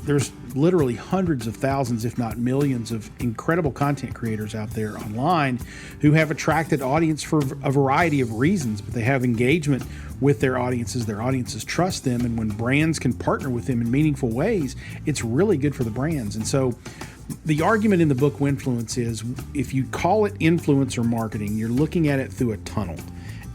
there's literally hundreds of thousands, if not millions, of incredible content creators out there online who have attracted audience for a variety of reasons, but they have engagement with their audiences. Their audiences trust them, and when brands can partner with them in meaningful ways, it's really good for the brands. And so the argument in the book Winfluence is, if you call it influencer marketing, you're looking at it through a tunnel.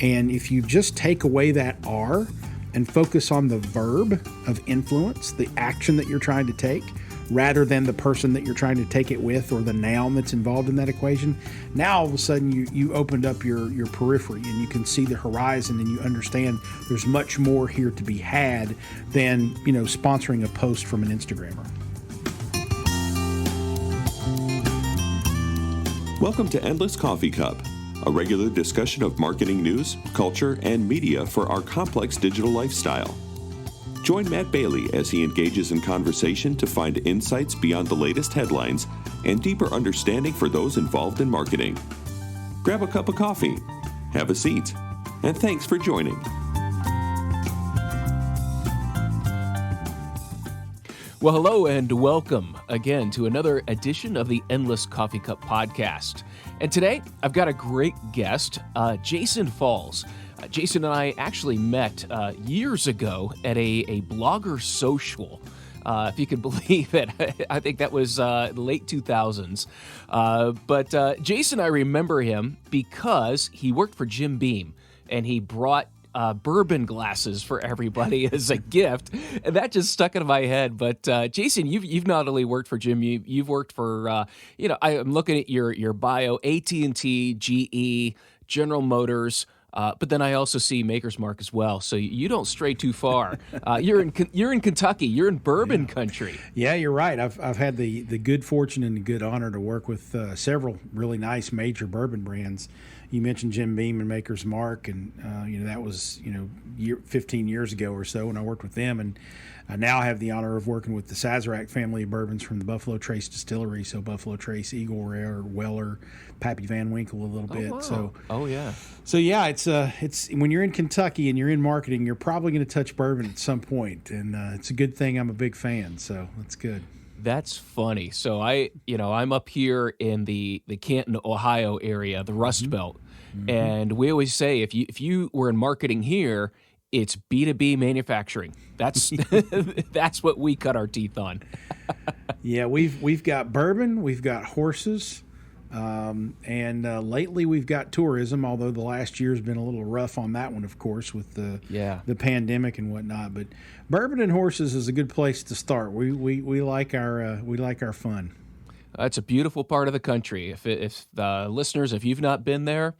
And if you just take away that R and focus on the verb of influence, the action that you're trying to take, rather than the person that you're trying to take it with or the noun that's involved in that equation, now all of a sudden you opened up your periphery and you can see the horizon and you understand there's much more here to be had than, sponsoring a post from an Instagrammer. Welcome to Endless Coffee Cup, a regular discussion of marketing news, culture, and media for our complex digital lifestyle. Join Matt Bailey as he engages in conversation to find insights beyond the latest headlines and deeper understanding for those involved in marketing. Grab a cup of coffee, have a seat, and thanks for joining. Well, hello and welcome again to another edition of the Endless Coffee Cup podcast. And today, I've got a great guest, Jason Falls. Jason and I actually met years ago at a blogger social. If you can believe it, I think that was the late 2000s. But Jason, I remember him because he worked for Jim Beam, and he brought Bourbon glasses for everybody as a gift, and that just stuck into my head. But Jason, you've not only worked for Jim, you've worked for I'm looking at your bio: AT&T, GE, General Motors. But then I also see Maker's Mark as well. So you don't stray too far. You're in Kentucky. You're in Bourbon country. Yeah, you're right. I've had the good fortune and the good honor to work with several really nice major bourbon brands. You mentioned Jim Beam and Maker's Mark, and that was 15 years ago or so when I worked with them, and I now have the honor of working with the Sazerac family of bourbons from the Buffalo Trace Distillery. So Buffalo Trace, Eagle Rare, Weller, Pappy Van Winkle a little bit. Wow. So yeah, it's when you're in Kentucky and you're in marketing, you're probably going to touch bourbon at some point, and it's a good thing. I'm a big fan, so that's good. That's funny. So I'm up here in the Canton, Ohio area, the Rust Belt, and we always say if you were in marketing here, it's B2B manufacturing. That's that's what we cut our teeth on. Yeah, we've got bourbon, we've got horses, and lately we've got tourism. Although the last year's been a little rough on that one, of course, with the pandemic and whatnot. But bourbon and horses is a good place to start. We like our fun. It's a beautiful part of the country. If the listeners, if you've not been there,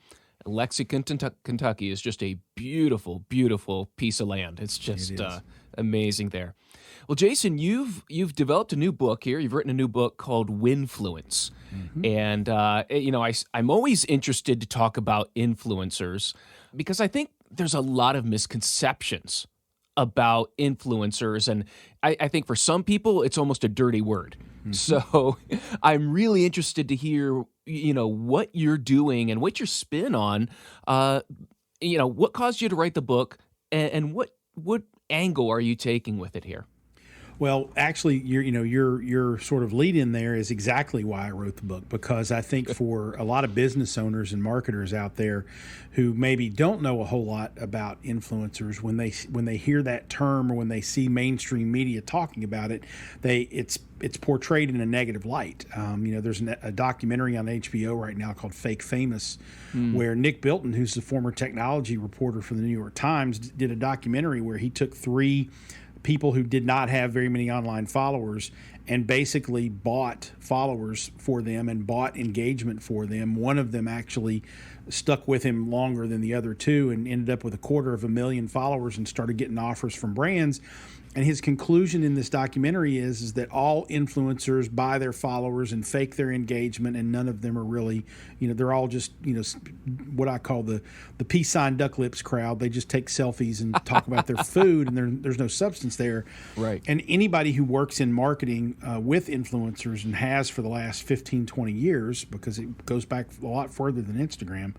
Lexington, Kentucky is just a beautiful, beautiful piece of land. It's just amazing there. Well, Jason, you've developed a new book here. You've written a new book called Winfluence. And, I'm always interested to talk about influencers because I think there's a lot of misconceptions about influencers. And I think for some people, it's almost a dirty word. So I'm really interested to hear, what you're doing and what your spin on, what caused you to write the book and what angle are you taking with it here? Well, actually, your sort of lead in there is exactly why I wrote the book, because I think for a lot of business owners and marketers out there who maybe don't know a whole lot about influencers, when they hear that term or when they see mainstream media talking about it, it's portrayed in a negative light. There's a documentary on HBO right now called Fake Famous, where Nick Bilton, who's the former technology reporter for the New York Times, did a documentary where he took three people who did not have very many online followers and basically bought followers for them and bought engagement for them. One of them actually stuck with him longer than the other two and ended up with 250,000 followers and started getting offers from brands. And his conclusion in this documentary is that all influencers buy their followers and fake their engagement, and none of them are really, they're all just, what I call the peace sign duck lips crowd. They just take selfies and talk about their food, and there's no substance there. Right. And anybody who works in marketing with influencers and has for the last 15, 20 years, because it goes back a lot further than Instagram,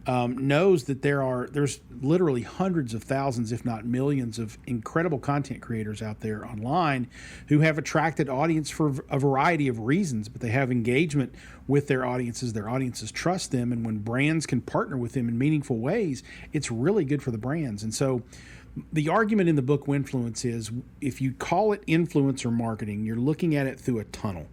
knows that there's literally hundreds of thousands, if not millions, of incredible content creators out there online who have attracted audience for a variety of reasons, but they have engagement with their audiences. Their audiences trust them, and when brands can partner with them in meaningful ways, it's really good for the brands. And so the argument in the book Winfluence is, if you call it influencer marketing, you're looking at it through a tunnel.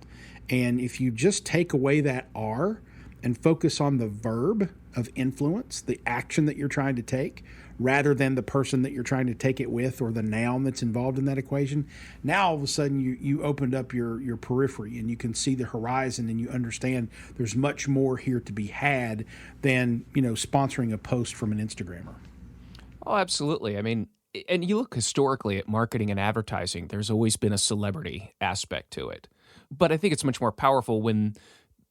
And if you just take away that R and focus on the verb of influence, the action that you're trying to take, rather than the person that you're trying to take it with or the noun that's involved in that equation, now all of a sudden you opened up your periphery and you can see the horizon, and you understand there's much more here to be had than, sponsoring a post from an Instagrammer. Oh, absolutely. I mean, and you look historically at marketing and advertising, there's always been a celebrity aspect to it. But I think it's much more powerful when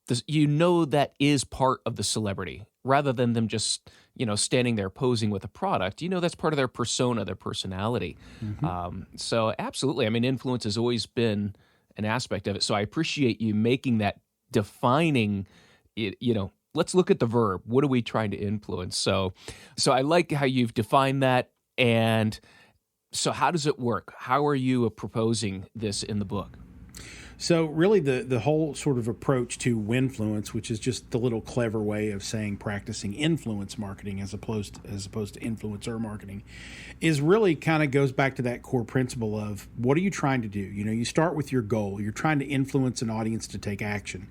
that is part of the celebrity, rather than them just, standing there posing with a product. That's part of their persona, their personality. So absolutely. I mean, influence has always been an aspect of it. So I appreciate you making that defining it, let's look at the verb. What are we trying to influence? So I like how you've defined that. And so how does it work? How are you proposing this in the book? So really the whole sort of approach to Winfluence, which is just the little clever way of saying practicing influence marketing as opposed to influencer marketing, is really kind of goes back to that core principle of, what are you trying to do? You start with your goal. You're trying to influence an audience to take action.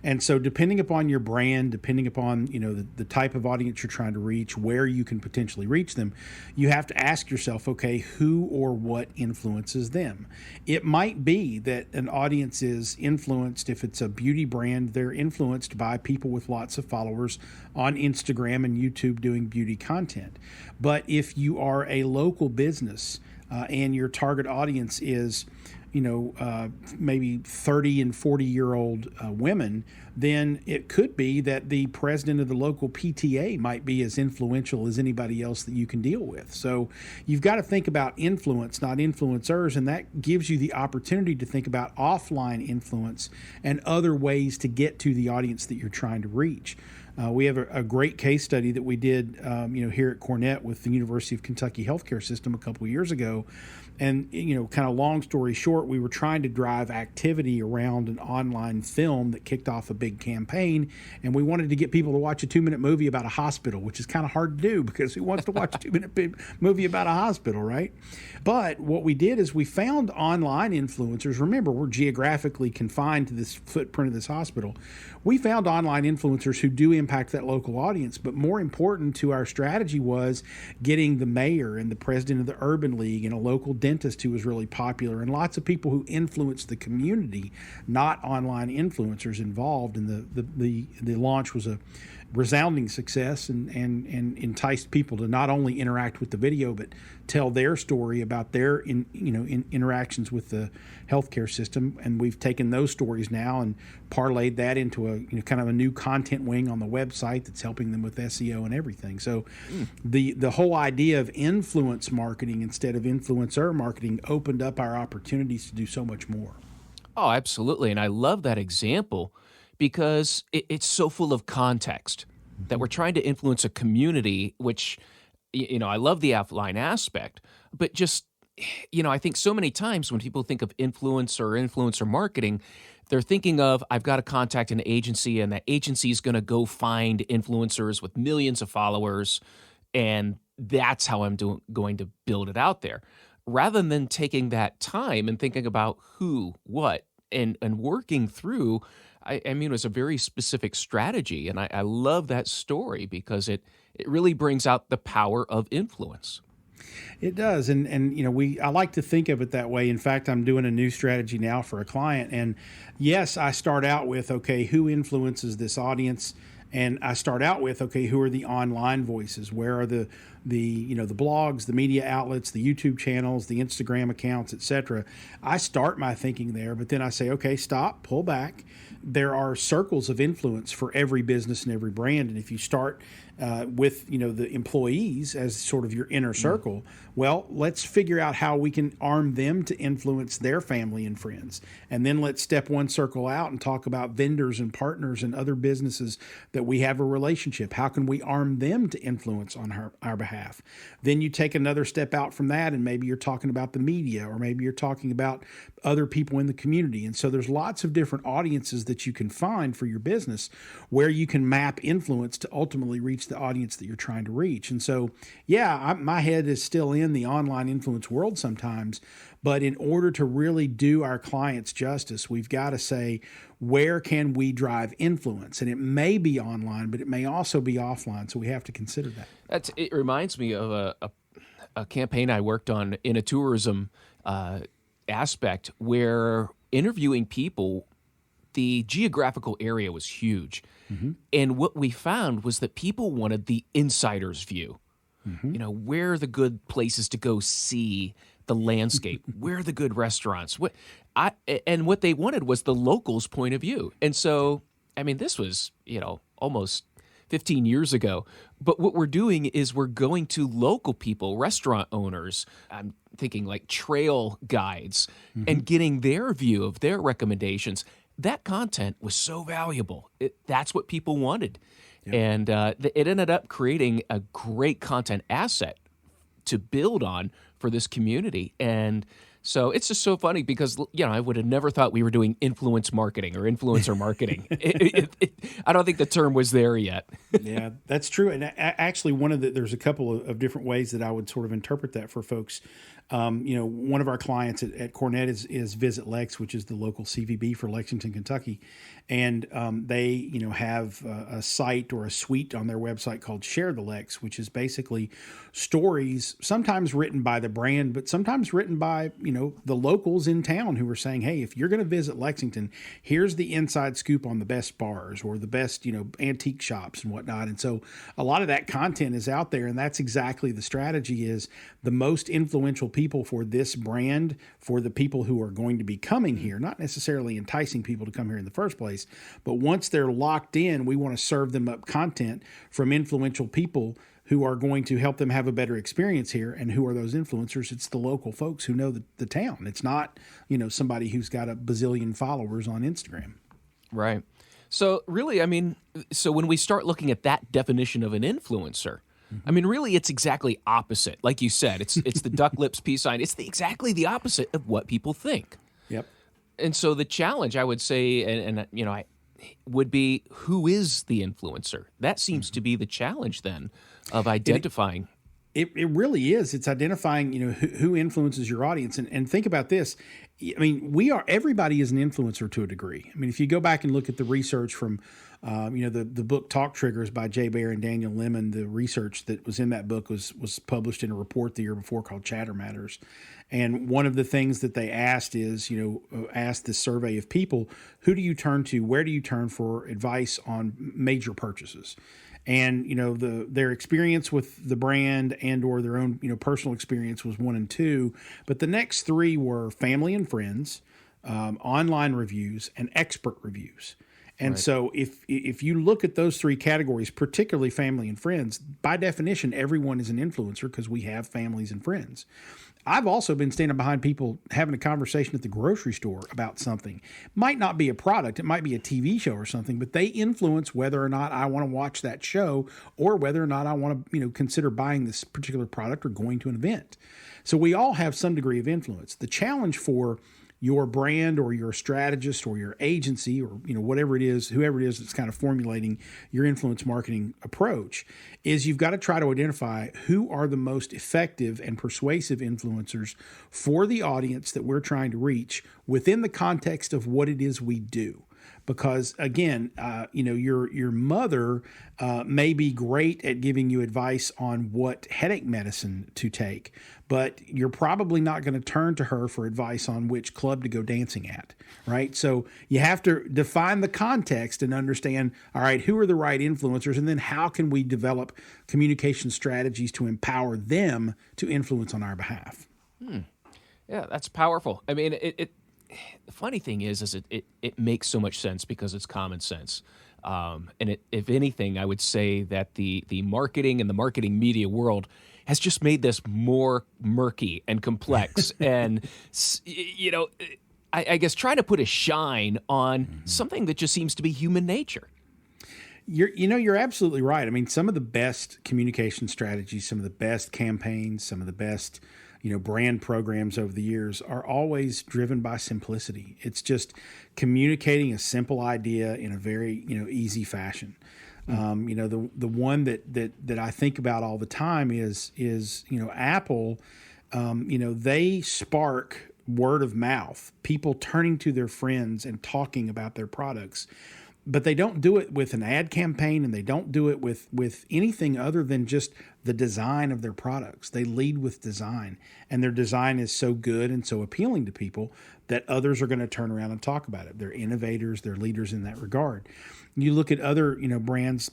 And so depending upon your brand, depending upon, the type of audience you're trying to reach, where you can potentially reach them, you have to ask yourself, okay, who or what influences them? It might be that an audience is influenced, if it's a beauty brand, they're influenced by people with lots of followers on Instagram and YouTube doing beauty content. But if you are a local business and your target audience is maybe 30 and 40-year-old women, then it could be that the president of the local PTA might be as influential as anybody else that you can deal with. So you've got to think about influence, not influencers, and that gives you the opportunity to think about offline influence and other ways to get to the audience that you're trying to reach. We have a great case study that we did, here at Cornett with the University of Kentucky healthcare system a couple of years ago. And, kind of long story short, we were trying to drive activity around an online film that kicked off a big campaign. And we wanted to get people to watch a 2-minute movie about a hospital, which is kind of hard to do because who wants to watch a 2-minute movie about a hospital, right? But what we did is we found online influencers. Remember, we're geographically confined to this footprint of this hospital. We found online influencers who do impact that local audience. But more important to our strategy was getting the mayor and the president of the Urban League and a local dentist who was really popular, and lots of people who influenced the community, not online influencers, involved. And the launch was a resounding success and enticed people to not only interact with the video but tell their story about their interactions with the healthcare system. And we've taken those stories now and parlayed that into a kind of a new content wing on the website that's helping them with SEO and everything. So the whole idea of influence marketing instead of influencer marketing opened up our opportunities to do so much more. Oh, absolutely. And I love that example because it's so full of context that we're trying to influence a community, which, I love the offline aspect, but just, I think so many times when people think of influence or influencer marketing, they're thinking of, I've got to contact an agency and that agency is going to go find influencers with millions of followers, and that's how I'm going to build it out there. Rather than taking that time and thinking about who, what, and working through, I mean, it was a very specific strategy, and I love that story because it really brings out the power of influence. It does, and I like to think of it that way. In fact, I'm doing a new strategy now for a client, and yes, I start out with, okay, who influences this audience? And I start out with, okay, who are the online voices? Where are the the blogs, the media outlets, the YouTube channels, the Instagram accounts, etc. I start my thinking there, but then I say, okay, stop, pull back. There are circles of influence for every business and every brand, and if you start with the employees as sort of your inner circle, well, let's figure out how we can arm them to influence their family and friends, and then let's step one circle out and talk about vendors and partners and other businesses that we have a relationship. How can we arm them to influence on our behalf? Then you take another step out from that, and maybe you're talking about the media, or maybe you're talking about other people in the community. And so there's lots of different audiences that you can find for your business where you can map influence to ultimately reach the audience that you're trying to reach. And so, my head is still in the online influence world sometimes, but in order to really do our clients justice, we've got to say, where can we drive influence? And it may be online, but it may also be offline. So we have to consider that. It reminds me of a campaign I worked on in a tourism aspect where interviewing people, the geographical area was huge. Mm-hmm. And what we found was that people wanted the insider's view. Mm-hmm. Where are the good places to go see the landscape? Where are the good restaurants? And what they wanted was the locals' point of view. And so, this was, almost 15 years ago. But what we're doing is we're going to local people, restaurant owners, I'm thinking like trail guides, mm-hmm. and getting their view of their recommendations. That content was so valuable. That's what people wanted. Yep. And it ended up creating a great content asset to build on for this community. And so it's just so funny because, I would have never thought we were doing influence marketing or influencer marketing. I don't think the term was there yet. Yeah, that's true. And actually, there's a couple of different ways that I would sort of interpret that for folks. One of our clients at Cornett is Visit Lex, which is the local CVB for Lexington, Kentucky. And they, have a site or a suite on their website called Share the Lex, which is basically stories, sometimes written by the brand, but sometimes written by, the locals in town who are saying, hey, if you're going to visit Lexington, here's the inside scoop on the best bars or the best, antique shops and whatnot. And so a lot of that content is out there. And that's exactly the strategy is the most influential people for this brand, for the people who are going to be coming here, not necessarily enticing people to come here in the first place, but once they're locked in, we want to serve them up content from influential people who are going to help them have a better experience here. And who are those influencers? It's the local folks who know the town. It's not, somebody who's got a bazillion followers on Instagram. Right. So really, so when we start looking at that definition of an influencer, really, it's exactly opposite. Like you said, it's the duck lips peace sign. It's exactly the opposite of what people think. Yep. And so the challenge, I would say, I would be, who is the influencer? That seems to be the challenge then of identifying. It really is. It's identifying, who influences your audience. And think about this. Everybody is an influencer to a degree. If you go back and look at the research from, the book Talk Triggers by Jay Baer and Daniel Lemon, the research that was in that book was published in a report the year before called Chatter Matters. And one of the things that they asked is, asked this survey of people, who do you turn to? Where do you turn for advice on major purchases? And, their experience with the brand and or their own, personal experience was 1 and 2. But the next 3 were family and friends, online reviews, and expert reviews. And right. So if you look at those 3 categories, particularly family and friends, by definition, everyone is an influencer because we have families and friends. I've also been standing behind people having a conversation at the grocery store about something. Might not be a product, it might be a TV show or something, but they influence whether or not I want to watch that show or whether or not I want to, consider buying this particular product or going to an event. So we all have some degree of influence. The challenge for your brand or your strategist or your agency or whatever it is, whoever it is that's kind of formulating your influence marketing approach, is you've got to try to identify who are the most effective and persuasive influencers for the audience that we're trying to reach within the context of what it is we do. because again, your mother may be great at giving you advice on what headache medicine to take, but you're probably not going to turn to her for advice on which club to go dancing at, right? So you have to define the context and understand, all right, who are the right influencers, and then how can we develop communication strategies to empower them to influence on our behalf? Yeah, that's powerful. I mean, the funny thing is it makes so much sense because it's common sense. If anything, I would say that the marketing and the marketing media world has just made this more murky and complex, and I guess trying to put a shine on something that just seems to be human nature. You're absolutely right. I mean, some of the best communication strategies, some of the best campaigns, some of the best brand programs over the years are always driven by simplicity. It's just communicating a simple idea in a very, easy fashion. The one that I think about all the time is Apple. They spark word of mouth, people turning to their friends and talking about their products. But they don't do it with an ad campaign, and they don't do it with anything other than just the design of their products. They lead with design, and their design is so good and so appealing to people that others are going to turn around and talk about it. They're innovators, they're leaders in that regard. You look at other, brands,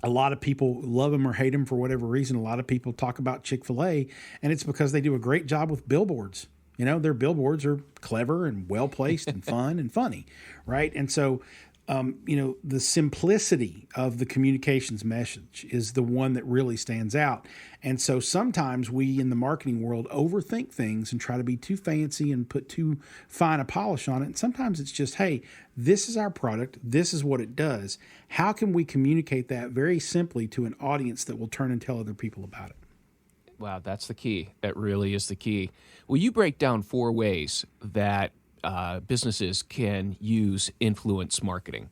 a lot of people love them or hate them for whatever reason. A lot of people talk about Chick-fil-A, and it's because they do a great job with billboards. Their billboards are clever and well-placed and fun and funny, right? And so the simplicity of the communications message is the one that really stands out. And so sometimes we in the marketing world overthink things and try to be too fancy and put too fine a polish on it. And sometimes it's just, hey, this is our product. This is what it does. How can we communicate that very simply to an audience that will turn and tell other people about it? Wow, that's the key. That really is the key. Well, you break down 4 ways that businesses can use influence marketing.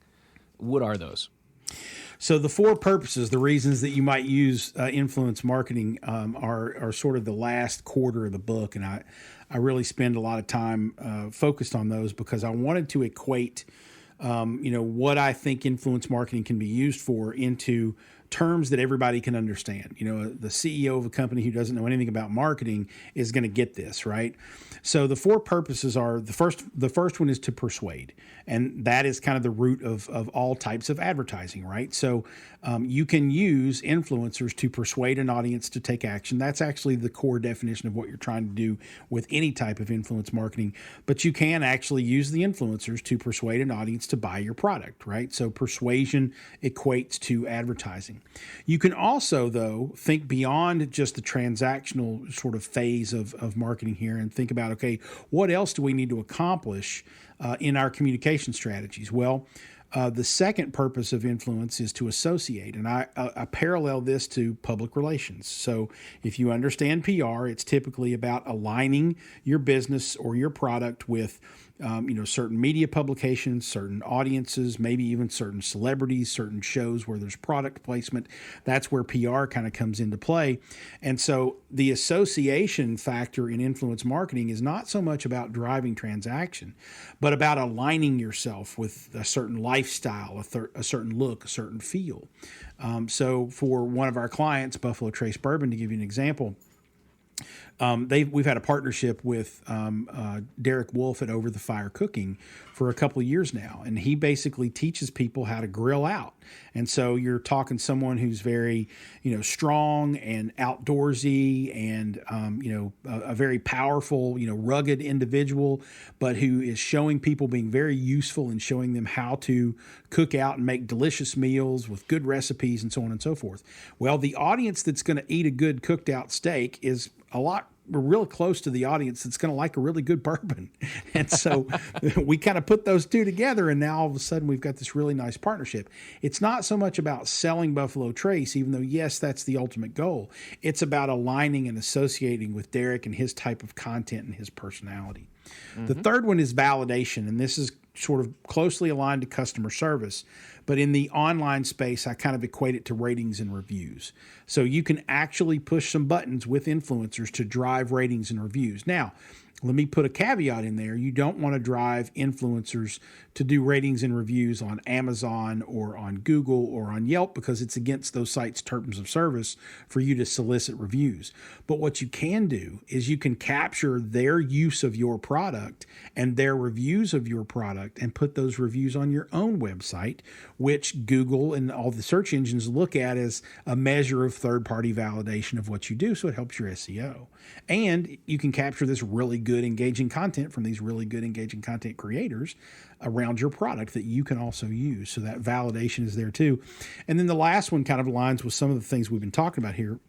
What are those? So the 4 purposes, the reasons that you might use influence marketing are sort of the last quarter of the book. And I really spend a lot of time focused on those because I wanted to equate, what I think influence marketing can be used for into terms that everybody can understand. The CEO of a company who doesn't know anything about marketing is going to get this, right? So the 4 purposes are, the first one is to persuade, and that is kind of the root of all types of advertising, right? So you can use influencers to persuade an audience to take action. That's actually the core definition of what you're trying to do with any type of influence marketing, but you can actually use the influencers to persuade an audience to buy your product, right? So persuasion equates to advertising. You can also, though, think beyond just the transactional sort of phase of marketing here and think about, okay, what else do we need to accomplish in our communication strategies? Well, the second purpose of influence is to associate, and I parallel this to public relations. So if you understand PR, it's typically about aligning your business or your product with certain media publications, certain audiences, maybe even certain celebrities, certain shows where there's product placement. That's where PR kind of comes into play. And so the association factor in influence marketing is not so much about driving transaction, but about aligning yourself with a certain lifestyle, a certain look, a certain feel. So for one of our clients, Buffalo Trace Bourbon, to give you an example, we've had a partnership with Derek Wolf at Over the Fire Cooking for a couple of years now, and he basically teaches people how to grill out. And so you're talking someone who's very, strong and outdoorsy and, a very powerful, rugged individual, but who is showing people being very useful and showing them how to cook out and make delicious meals with good recipes and so on and so forth. Well, the audience that's going to eat a good cooked out steak is we're real close to the audience that's going to like a really good bourbon. And so we kind of put those two together, and now all of a sudden we've got this really nice partnership. It's not so much about selling Buffalo Trace, even though, yes, that's the ultimate goal. It's about aligning and associating with Derek and his type of content and his personality. Mm-hmm. The third one is validation, and this is sort of closely aligned to customer service. But in the online space, I kind of equate it to ratings and reviews. So you can actually push some buttons with influencers to drive ratings and reviews. Now, let me put a caveat in there. You don't want to drive influencers to do ratings and reviews on Amazon or on Google or on Yelp, because it's against those sites' terms of service for you to solicit reviews. But what you can do is you can capture their use of your product and their reviews of your product and put those reviews on your own website, which Google and all the search engines look at as a measure of third-party validation of what you do. So it helps your SEO. And you can capture this really good engaging content from these really good engaging content creators around your product that you can also use. So that validation is there too. And then the last one kind of aligns with some of the things we've been talking about here,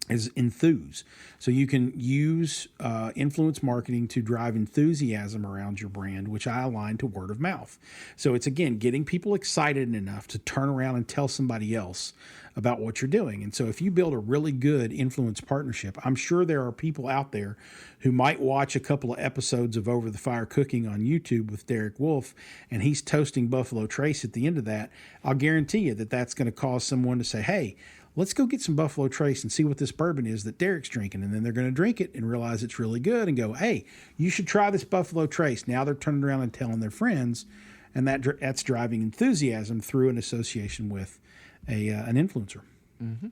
is enthuse. So you can use influence marketing to drive enthusiasm around your brand, which I align to word of mouth. So it's, again, getting people excited enough to turn around and tell somebody else about what you're doing. And so if you build a really good influence partnership, I'm sure there are people out there who might watch a couple of episodes of Over the Fire Cooking on YouTube with Derek Wolf, and he's toasting Buffalo Trace at the end of that. I'll guarantee you that that's going to cause someone to say, hey, let's go get some Buffalo Trace and see what this bourbon is that Derek's drinking. And then they're going to drink it and realize it's really good and go, hey, you should try this Buffalo Trace. Now they're turning around and telling their friends, and that's driving enthusiasm through an association with an influencer. Mm-hmm.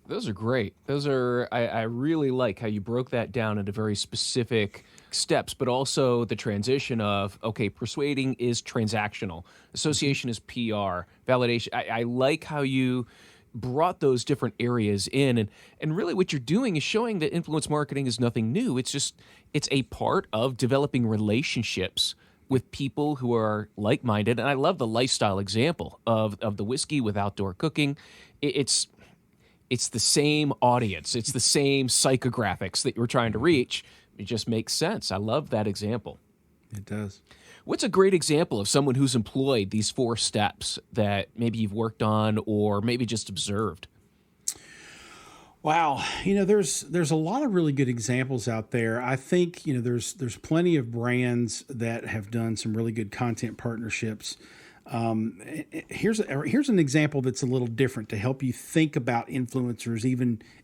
Those are great. I really like how you broke that down into very specific steps, but also the transition of, okay, persuading is transactional. Association is PR. Validation. I like how you brought those different areas in, and really what you're doing is showing that influence marketing is nothing new. It's a part of developing relationships with people who are like-minded. And I love the lifestyle example of the whiskey with outdoor cooking. It's the same audience. It's the same psychographics that you're trying to reach. It just makes sense. I love that example. It does. What's a great example of someone who's employed these 4 steps that maybe you've worked on or maybe just observed? Wow, there's a lot of really good examples out there. I think there's plenty of brands that have done some really good content partnerships. Here's an example that's a little different to help you think about influencers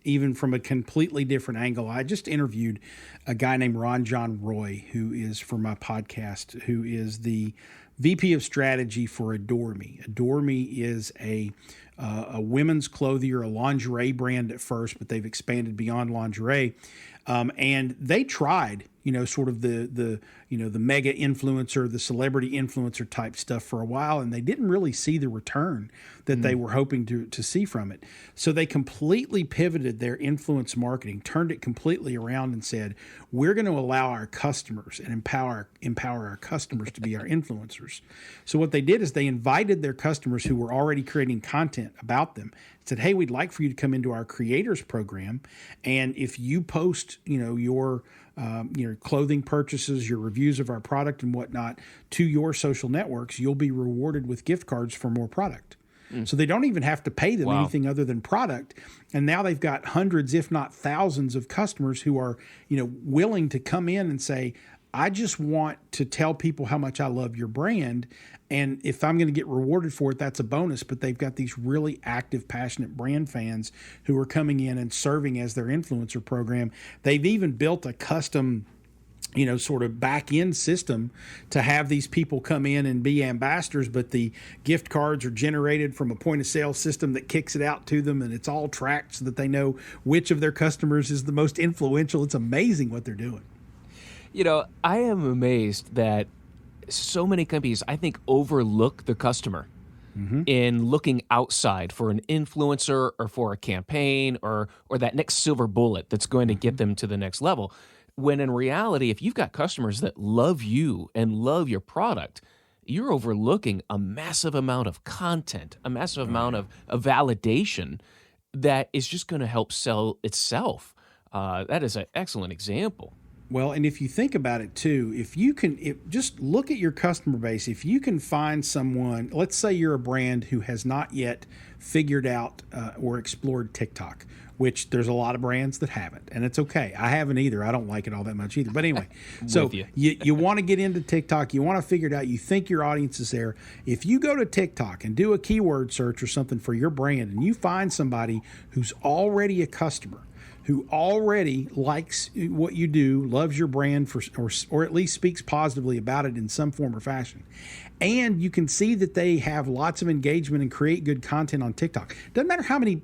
even from a completely different angle. I just interviewed a guy named Ron John Roy, who is for my podcast, who is the VP of strategy for Adore Me. Adore Me is a women's clothier, a lingerie brand at first, but they've expanded beyond lingerie. And they tried, sort of the mega influencer, the celebrity influencer type stuff for a while, and they didn't really see the return that they were hoping to see from it. So they completely pivoted their influence marketing, turned it completely around and said, we're going to allow our customers and empower our customers to be our influencers. So what they did is they invited their customers who were already creating content about them, said, hey, we'd like for you to come into our creators program. And if you post, your clothing purchases, your reviews of our product and whatnot to your social networks, you'll be rewarded with gift cards for more product. So they don't even have to pay them anything other than product. And now they've got hundreds, if not thousands of customers who are, willing to come in and say, I just want to tell people how much I love your brand. And if I'm going to get rewarded for it, that's a bonus. But they've got these really active, passionate brand fans who are coming in and serving as their influencer program. They've even built a custom, sort of back-end system to have these people come in and be ambassadors, but the gift cards are generated from a point-of-sale system that kicks it out to them, and it's all tracked so that they know which of their customers is the most influential. It's amazing what they're doing. I am amazed that so many companies, I think, overlook the customer in looking outside for an influencer or for a campaign or that next silver bullet that's going to get them to the next level. When in reality, if you've got customers that love you and love your product, you're overlooking a massive amount of content, a massive amount of validation that is just going to help sell itself. That is an excellent example. Well, and if you think about it too, if just look at your customer base, if you can find someone, let's say you're a brand who has not yet figured out or explored TikTok, which there's a lot of brands that haven't, and it's okay. I haven't either. I don't like it all that much either. But anyway, so you want to get into TikTok, you want to figure it out, you think your audience is there. If you go to TikTok and do a keyword search or something for your brand and you find somebody who's already a customer, who already likes what you do, loves your brand, or at least speaks positively about it in some form or fashion. And you can see that they have lots of engagement and create good content on TikTok. Doesn't matter how many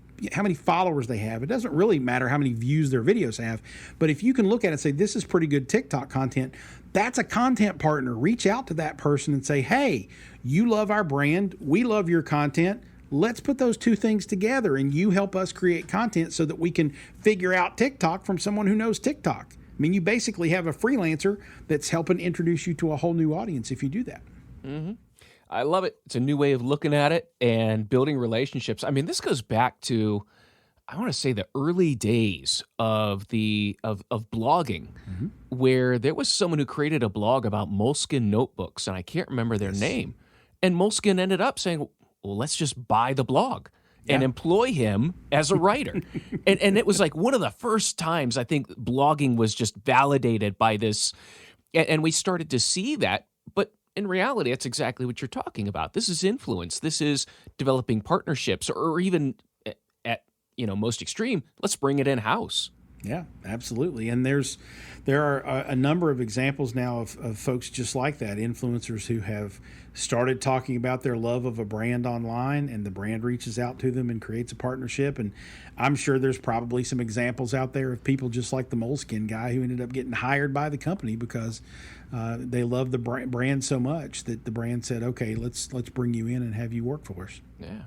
followers they have. It doesn't really matter how many views their videos have. But if you can look at it and say, this is pretty good TikTok content, that's a content partner. Reach out to that person and say, hey, you love our brand. We love your content. Let's put those two things together, and you help us create content so that we can figure out TikTok from someone who knows TikTok. I mean, you basically have a freelancer that's helping introduce you to a whole new audience if you do that. Mm-hmm. I love it. It's a new way of looking at it and building relationships. I mean, this goes back to, I want to say, the early days of blogging, where there was someone who created a blog about Moleskine notebooks, and I can't remember their name. And Moleskine ended up saying, well, let's just buy the blog and employ him as a writer. and it was like one of the first times I think blogging was just validated by this. And we started to see that. But in reality, that's exactly what you're talking about. This is influence. This is developing partnerships, or even at most extreme, let's bring it in-house. Yeah, absolutely. And there are a number of examples now of folks just like that, influencers who have started talking about their love of a brand online, and the brand reaches out to them and creates a partnership. And I'm sure there's probably some examples out there of people just like the Moleskine guy who ended up getting hired by the company because they love the brand so much that the brand said, okay, let's bring you in and have you work for us. Yeah.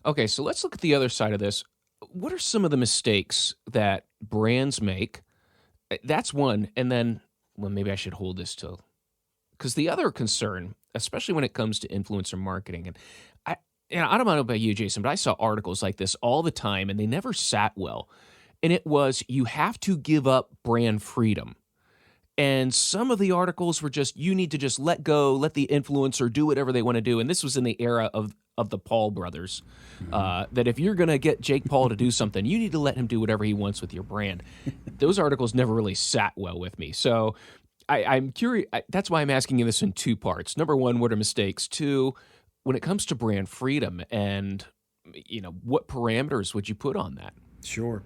Okay, so let's look at the other side of this. What are some of the mistakes that brands make? That's one. And then, well, maybe I should hold this till, because the other concern, especially when it comes to influencer marketing, and I don't know about you, Jason, but I saw articles like this all the time, and they never sat well. And it was, you have to give up brand freedom. And some of the articles were just, you need to just let go, let the influencer do whatever they want to do. And this was in the era of the Paul brothers, that if you're going to get Jake Paul to do something, you need to let him do whatever he wants with your brand. Those articles never really sat well with me. So I'm curious. That's why I'm asking you this in two parts. Number one, what are mistakes? Two, when it comes to brand freedom, and what parameters would you put on that? Sure.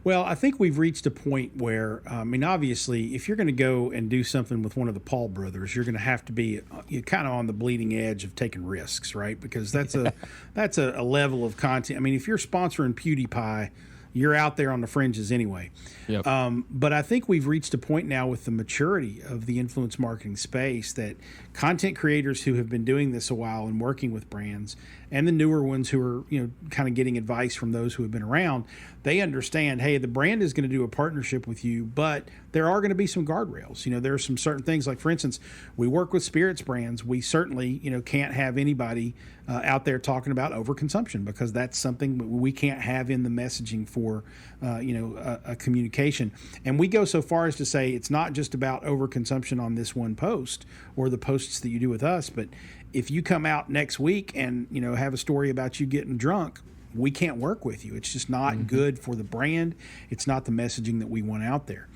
Well, I think we've reached a point where, obviously, if you're going to go and do something with one of the Paul brothers, you're going to have to be kind of on the bleeding edge of taking risks, right? Because that's a level of content. I mean, if you're sponsoring PewDiePie, you're out there on the fringes anyway. Yep. But I think we've reached a point now with the maturity of the influence marketing space that content creators who have been doing this a while and working with brands, and the newer ones who are, kind of getting advice from those who have been around, they understand, hey, the brand is going to do a partnership with you, but there are going to be some guardrails. There are some certain things, like, for instance, we work with spirits brands. We certainly, can't have anybody out there talking about overconsumption, because that's something we can't have in the messaging for, a communication. And we go so far as to say it's not just about overconsumption on this one post or the posts that you do with us, but if you come out next week and, have a story about you getting drunk, we can't work with you. It's just not good for the brand. It's not the messaging that we want out there.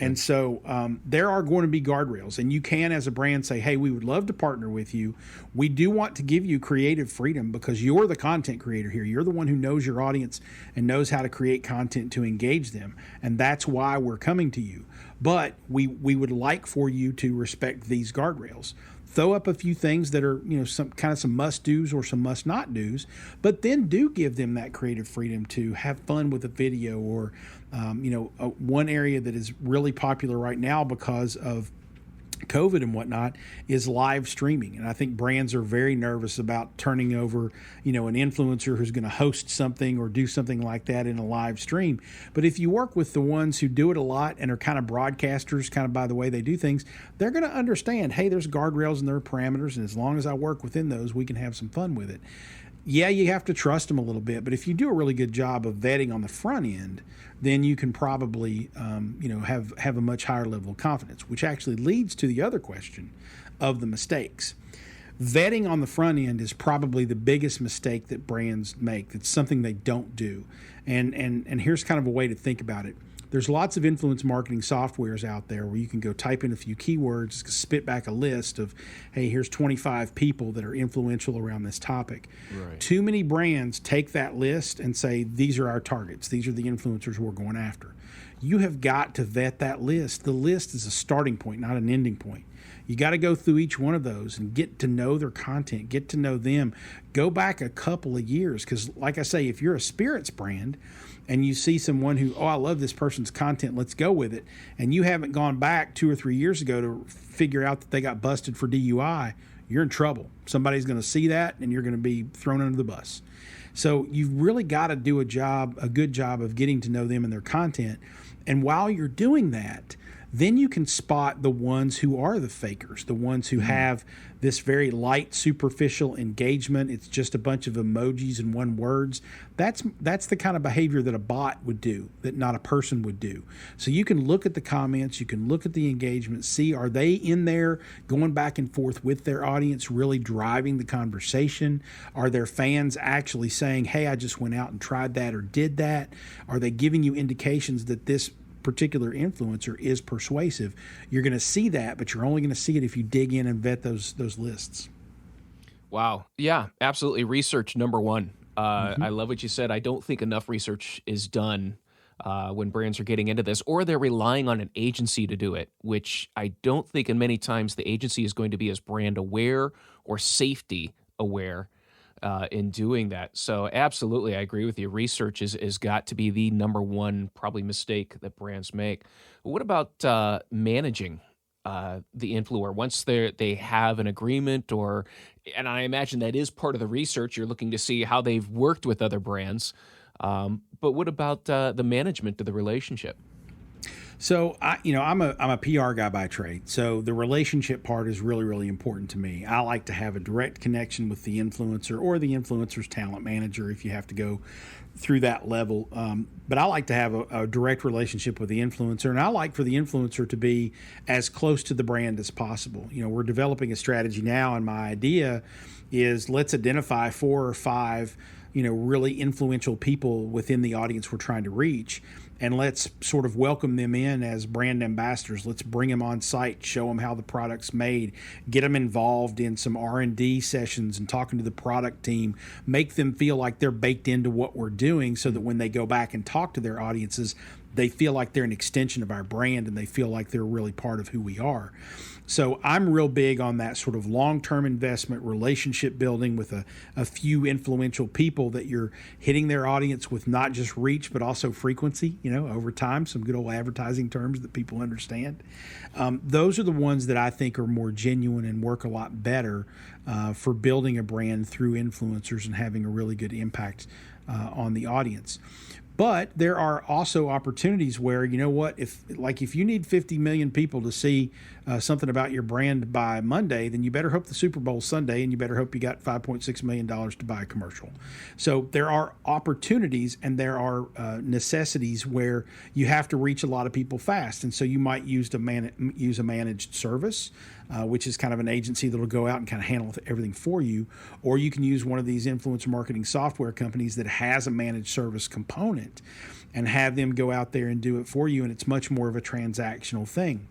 And so there are going to be guardrails, and you can, as a brand, say, hey, we would love to partner with you. We do want to give you creative freedom because you're the content creator here. You're the one who knows your audience and knows how to create content to engage them. And that's why we're coming to you. But we would like for you to respect these guardrails. Throw up a few things that are, some must-dos or some must-not-dos, but then do give them that creative freedom to have fun with a video, or, one area that is really popular right now because of COVID and whatnot is live streaming. And I think brands are very nervous about turning over, an influencer who's going to host something or do something like that in a live stream. But if you work with the ones who do it a lot and are kind of broadcasters, kind of by the way they do things, they're going to understand, hey, there's guardrails and there are parameters, and as long as I work within those, we can have some fun with it. Yeah, you have to trust them a little bit, but if you do a really good job of vetting on the front end, then you can probably, have a much higher level of confidence, which actually leads to the other question of the mistakes. Vetting on the front end is probably the biggest mistake that brands make. It's something they don't do. And here's kind of a way to think about it. There's lots of influence marketing softwares out there where you can go type in a few keywords, spit back a list of, hey, here's 25 people that are influential around this topic. Right. Too many brands take that list and say, these are our targets. These are the influencers we're going after. you have got to vet that list. The list is a starting point, not an ending point. You got to go through each one of those and get to know their content, get to know them. Go back a couple of years, because like I say, if you're a spirits brand and you see someone who, I love this person's content, let's go with it, and you haven't gone back 2 or 3 years ago to figure out that they got busted for DUI, you're in trouble. Somebody's going to see that and you're going to be thrown under the bus. So you've really got to do a good job of getting to know them and their content. And while you're doing that, then you can spot the ones who are the fakers, the ones who have this very light, superficial engagement. It's just a bunch of emojis and one words. That's the kind of behavior that a bot would do, that not a person would do. So you can look at the comments, you can look at the engagement, see, are they in there going back and forth with their audience, really driving the conversation? Are their fans actually saying, hey, I just went out and tried that or did that? Are they giving you indications that this particular influencer is persuasive? You're going to see that, but you're only going to see it if you dig in and vet those lists. Wow. Yeah, absolutely. Research number one. I love what you said. I don't think enough research is done when brands are getting into this, or they're relying on an agency to do it, which I don't think in many times the agency is going to be as brand aware or safety aware in doing that. So absolutely, I agree with you. Research is got to be the number one probably mistake that brands make. But what about managing the influencer once they have an agreement, and I imagine that is part of the research. You're looking to see how they've worked with other brands. But what about the management of the relationship? So I'm a PR guy by trade. So the relationship part is really, really important to me. I like to have a direct connection with the influencer or the influencer's talent manager if you have to go through that level. But I like to have a direct relationship with the influencer, and I like for the influencer to be as close to the brand as possible. We're developing a strategy now, and my idea is let's identify 4 or 5 really influential people within the audience we're trying to reach, and let's sort of welcome them in as brand ambassadors. Let's bring them on site, show them how the product's made, get them involved in some R&D sessions and talking to the product team, make them feel like they're baked into what we're doing so that when they go back and talk to their audiences, they feel like they're an extension of our brand and they feel like they're really part of who we are. So I'm real big on that sort of long-term investment, relationship building with a few influential people that you're hitting their audience with not just reach, but also frequency, over time, some good old advertising terms that people understand. Those are the ones that I think are more genuine and work a lot better for building a brand through influencers and having a really good impact on the audience. But there are also opportunities where, if you need 50 million people to see something about your brand by Monday, then you better hope the Super Bowl's Sunday, and you better hope you got $5.6 million to buy a commercial. So there are opportunities and there are necessities where you have to reach a lot of people fast. And so you might use a managed service, which is kind of an agency that will go out and kind of handle everything for you. Or you can use one of these influencer marketing software companies that has a managed service component and have them go out there and do it for you. And it's much more of a transactional thing.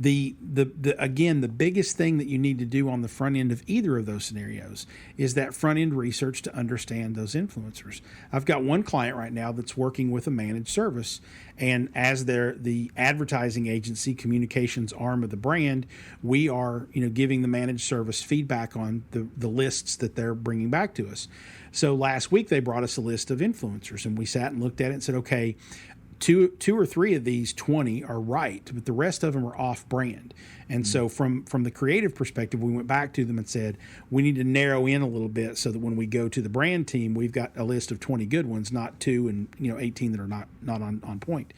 Again, the biggest thing that you need to do on the front end of either of those scenarios is that front end research to understand those influencers. I've got one client right now that's working with a managed service, and as the advertising agency, communications arm of the brand, we are giving the managed service feedback on the lists that they're bringing back to us. So last week they brought us a list of influencers, and we sat and looked at it and said, okay, two or three of these 20 are right, but the rest of them are off-brand. And so from the creative perspective, we went back to them and said, we need to narrow in a little bit so that when we go to the brand team, we've got a list of 20 good ones, not 2 and 18 that are not on point.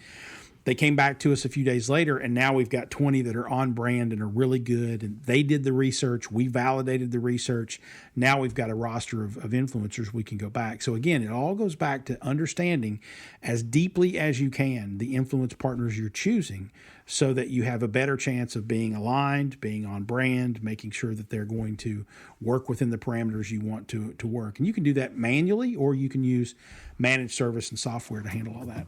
They came back to us a few days later, and now we've got 20 that are on brand and are really good. And they did the research. We validated the research. Now we've got a roster of influencers we can go back. So again, it all goes back to understanding as deeply as you can the influence partners you're choosing so that you have a better chance of being aligned, being on brand, making sure that they're going to work within the parameters you want to work. And you can do that manually, or you can use managed service and software to handle all that.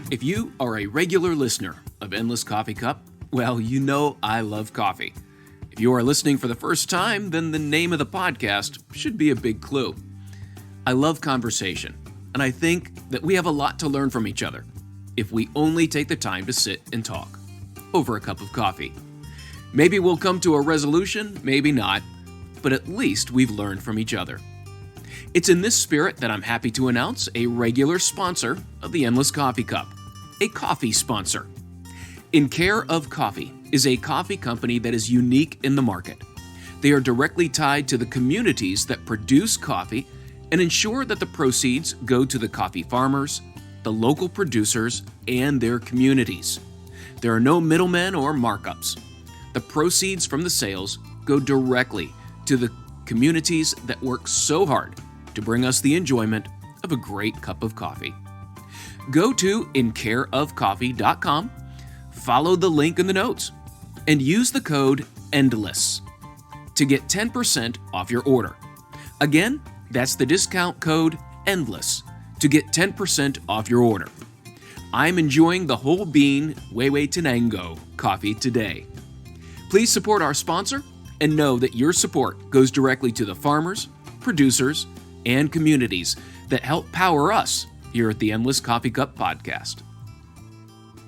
If you are a regular listener of Endless Coffee Cup, well, I love coffee. If you are listening for the first time, then the name of the podcast should be a big clue. I love conversation, and I think that we have a lot to learn from each other if we only take the time to sit and talk over a cup of coffee. Maybe we'll come to a resolution, maybe not, but at least we've learned from each other. It's in this spirit that I'm happy to announce a regular sponsor of the Endless Coffee Cup, a coffee sponsor. In Care of Coffee is a coffee company that is unique in the market. They are directly tied to the communities that produce coffee and ensure that the proceeds go to the coffee farmers, the local producers, and their communities. There are no middlemen or markups. The proceeds from the sales go directly to the communities that work so hard to bring us the enjoyment of a great cup of coffee. Go to incareofcoffee.com, follow the link in the notes, and use the code ENDLESS to get 10% off your order. Again, that's the discount code ENDLESS to get 10% off your order. I'm enjoying the whole bean Wewe Tenango coffee today. Please support our sponsor and know that your support goes directly to the farmers, producers, and communities that help power us here at the Endless Coffee Cup Podcast.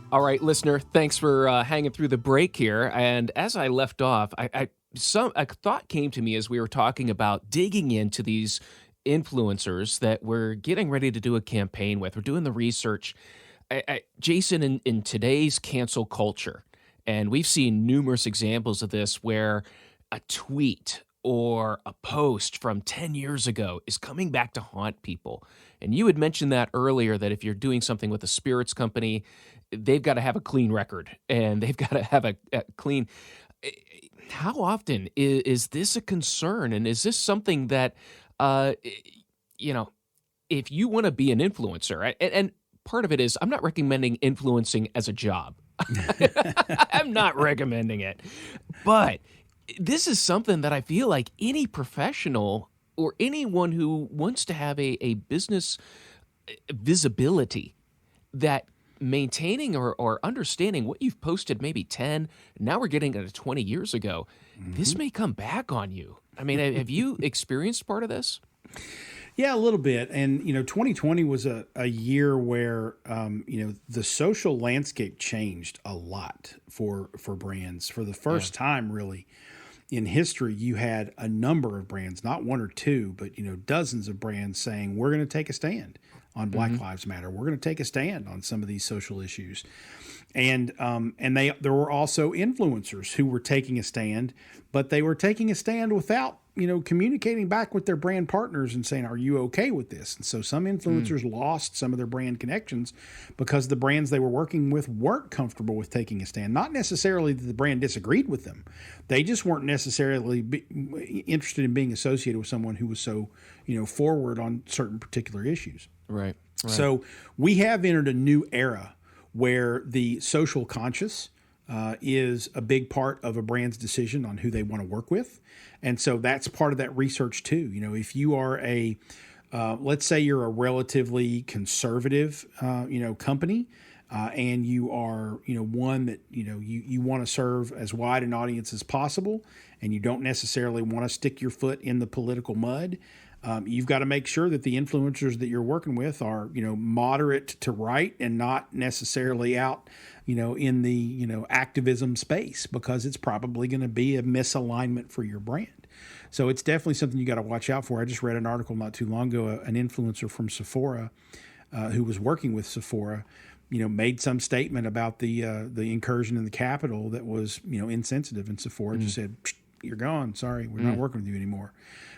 All right, listener, thanks for hanging through the break here. And as I left off, a thought came to me as we were talking about digging into these influencers that we're getting ready to do a campaign with. We're doing the research. Jason, in today's cancel culture, and we've seen numerous examples of this where a tweet or a post from 10 years ago is coming back to haunt people. And you had mentioned that earlier, that if you're doing something with a spirits company, they've got to have a clean record and they've got to have a clean. How often is this a concern? And is this something that, if you want to be an influencer, and part of it is I'm not recommending influencing as a job. I'm not recommending it. But this is something that I feel like any professional or anyone who wants to have a business visibility, that maintaining or understanding what you've posted maybe 10, now we're getting to 20 years ago, this may come back on you. I mean, have you experienced part of this? Yeah, a little bit. And, 2020 was a year where, the social landscape changed a lot for brands. For the first time, really, in history, you had a number of brands, not one or two, but, dozens of brands saying, we're going to take a stand on Black Lives Matter. We're going to take a stand on some of these social issues. And there were also influencers who were taking a stand, but they were taking a stand without, communicating back with their brand partners and saying, are you okay with this? And so some influencers lost some of their brand connections because the brands they were working with weren't comfortable with taking a stand. Not necessarily that the brand disagreed with them. They just weren't necessarily interested in being associated with someone who was so, forward on certain particular issues. Right. So we have entered a new era where the social conscious is a big part of a brand's decision on who they want to work with. And so that's part of that research too. If you are let's say you're a relatively conservative, company, and you are, one that, you want to serve as wide an audience as possible, and you don't necessarily want to stick your foot in the political mud, you've got to make sure that the influencers that you're working with are, moderate to right and not necessarily out, in the, activism space, because it's probably going to be a misalignment for your brand. So it's definitely something you got to watch out for. I just read an article not too long ago, an influencer from Sephora who was working with Sephora, made some statement about the incursion in the Capitol that was, insensitive, and Sephora just said, you're gone. Sorry, we're not working with you anymore.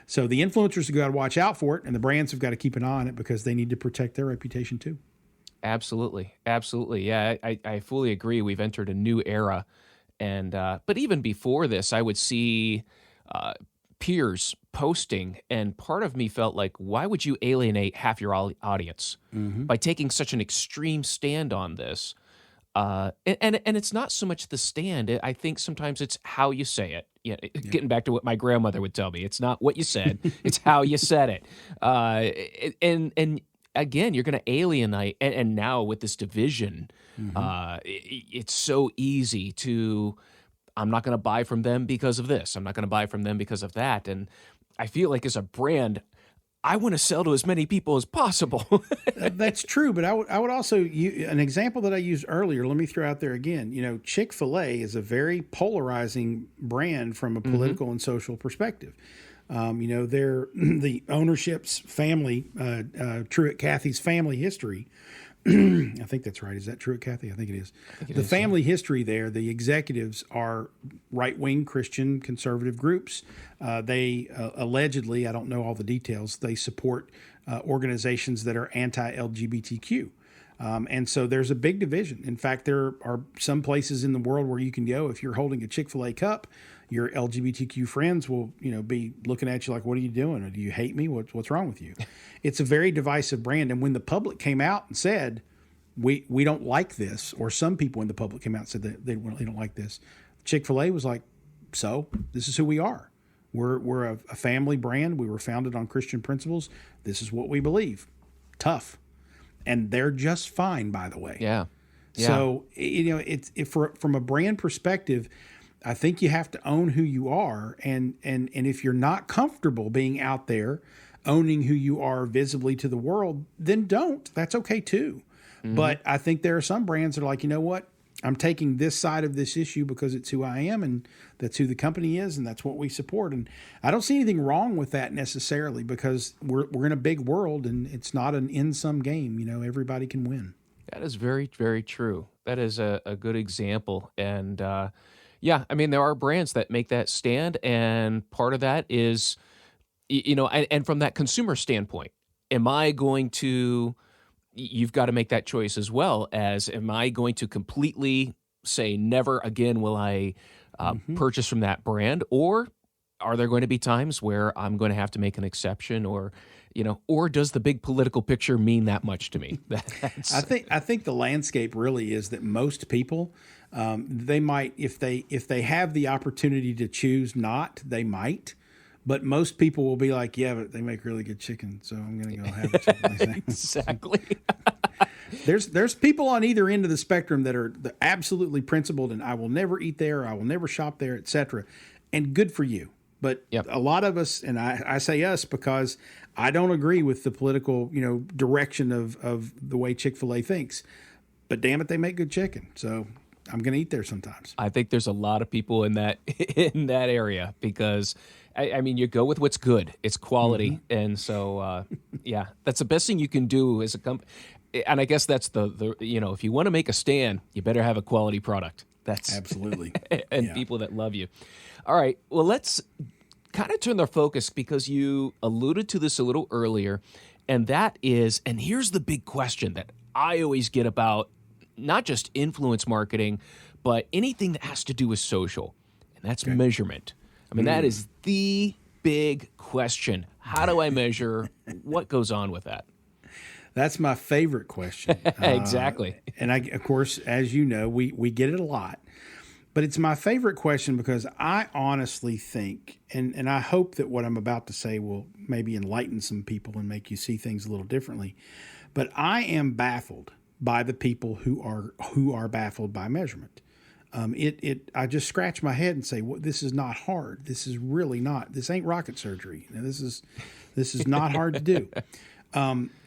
So the influencers have got to watch out for it, and the brands have got to keep an eye on it because they need to protect their reputation too. Absolutely. Yeah, I fully agree. We've entered a new era, and but even before this, I would see peers posting, and part of me felt like, why would you alienate half your audience by taking such an extreme stand on this? And it's not so much the stand. I think sometimes it's how you say it. Getting back to what my grandmother would tell me, it's not what you said, it's how you said it. And again, you're going to alienate. And now with this division, it's so easy to, I'm not going to buy from them because of this. I'm not going to buy from them because of that. And I feel like as a brand, I want to sell to as many people as possible. That's true, but I would also an example that I used earlier. Let me throw out there again. Chick-fil-A is a very polarizing brand from a political and social perspective. They're the ownership's family, Truett Cathy's family history. I think that's right. Is that Truett Cathy? I think it is. The family history there, the executives are right-wing Christian conservative groups. They allegedly, I don't know all the details, they support organizations that are anti-LGBTQ. And so there's a big division. In fact, there are some places in the world where you can go if you're holding a Chick-fil-A cup, your LGBTQ friends will, be looking at you like, what are you doing? Or do you hate me? What's wrong with you? It's a very divisive brand. And when the public came out and said, we don't like this, or some people in the public came out and said that they don't like this, Chick-fil-A was like, so this is who we are. We're a family brand. We were founded on Christian principles. This is what we believe. Tough. And they're just fine, by the way. Yeah. So, from a brand perspective, I think you have to own who you are. And if you're not comfortable being out there, owning who you are visibly to the world, then don't. That's okay too. But I think there are some brands that are like, you know what? I'm taking this side of this issue because it's who I am and that's who the company is and that's what we support. And I don't see anything wrong with that necessarily because we're in a big world and it's not an in-sum game. Everybody can win. That is very, very true. That is a good example. And there are brands that make that stand. And part of that is, and from that consumer standpoint, am I going to... You've got to make that choice as well as, am I going to completely say never again will I purchase from that brand, or are there going to be times where I'm going to have to make an exception, or does the big political picture mean that much to me? I think the landscape really is that most people, they might, if they have the opportunity to choose not, they might. But most people will be like, yeah, but they make really good chicken, so I'm going to go have a chicken. Exactly. There's people on either end of the spectrum that are absolutely principled, and I will never eat there, I will never shop there, etc. And good for you. But a lot of us, and I say us because I don't agree with the political, direction of the way Chick-fil-A thinks. But damn it, they make good chicken, so I'm going to eat there sometimes. I think there's a lot of people in that area because. I mean, you go with what's good. It's quality. And so, that's the best thing you can do as a company. And I guess that's the if you want to make a stand, you better have a quality product. That's absolutely. and people that love you. All right. Well, let's kind of turn our focus because you alluded to this a little earlier. And that is, and here's the big question that I always get about not just influence marketing, but anything that has to do with social. And that's measurement. I mean, that is the big question. How do I measure? What goes on with that? That's my favorite question. Exactly. And of course, as you know, we get it a lot. But it's my favorite question because I honestly think, and I hope that what I'm about to say will maybe enlighten some people and make you see things a little differently. But I am baffled by the people who are baffled by measurement. I just scratch my head and say, well, this is not hard. This is really not. This ain't rocket surgery. This is not hard to do.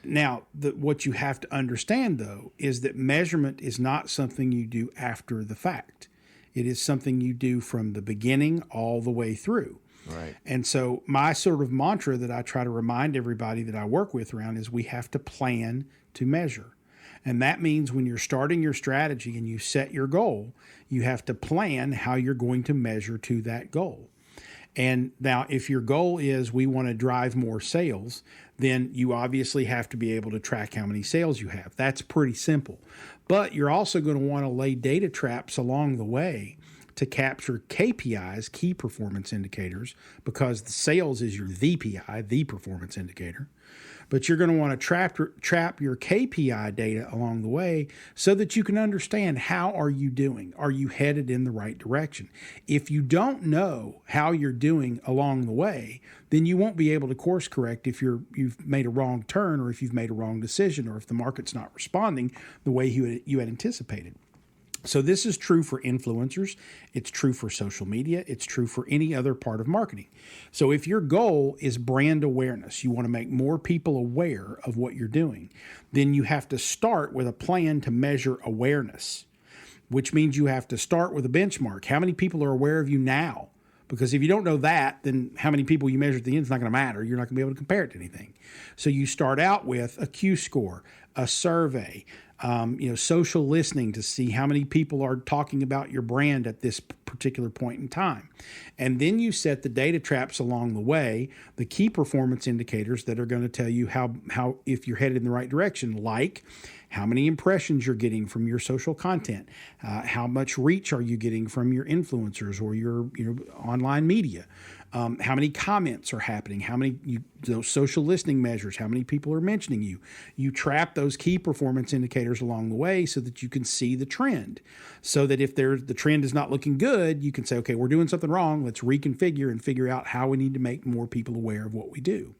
Now, what you have to understand, though, is that measurement is not something you do after the fact. It is something you do from the beginning all the way through. Right. And so my sort of mantra that I try to remind everybody that I work with around is we have to plan to measure. And that means when you're starting your strategy and you set your goal, you have to plan how you're going to measure to that goal. And now, if your goal is we want to drive more sales, then you obviously have to be able to track how many sales you have. That's pretty simple. But you're also going to want to lay data traps along the way to capture KPIs, key performance indicators, because the sales is your VPI, the performance indicator. But you're going to want to trap your KPI data along the way so that you can understand how are you doing? Are you headed in the right direction? If you don't know how you're doing along the way, then you won't be able to course correct if you've made a wrong turn or if you've made a wrong decision or if the market's not responding the way you had anticipated. So this is true for influencers. It's true for social media. It's true for any other part of marketing. So if your goal is brand awareness, you want to make more people aware of what you're doing, then you have to start with a plan to measure awareness, which means you have to start with a benchmark. How many people are aware of you now? Because if you don't know that, then how many people you measure at the end is not going to matter. You're not going to be able to compare it to anything. So you start out with a Q score, a survey, social listening to see how many people are talking about your brand at this particular point in time. And then you set the data traps along the way, the key performance indicators that are going to tell you how if you're headed in the right direction, like how many impressions you're getting from your social content, how much reach are you getting from your influencers or your online media, how many comments are happening, how many those social listening measures, how many people are mentioning you. You trap those key performance indicators along the way so that you can see the trend. So that if the trend is not looking good, you can say, okay, we're doing something wrong. Let's reconfigure and figure out how we need to make more people aware of what we do.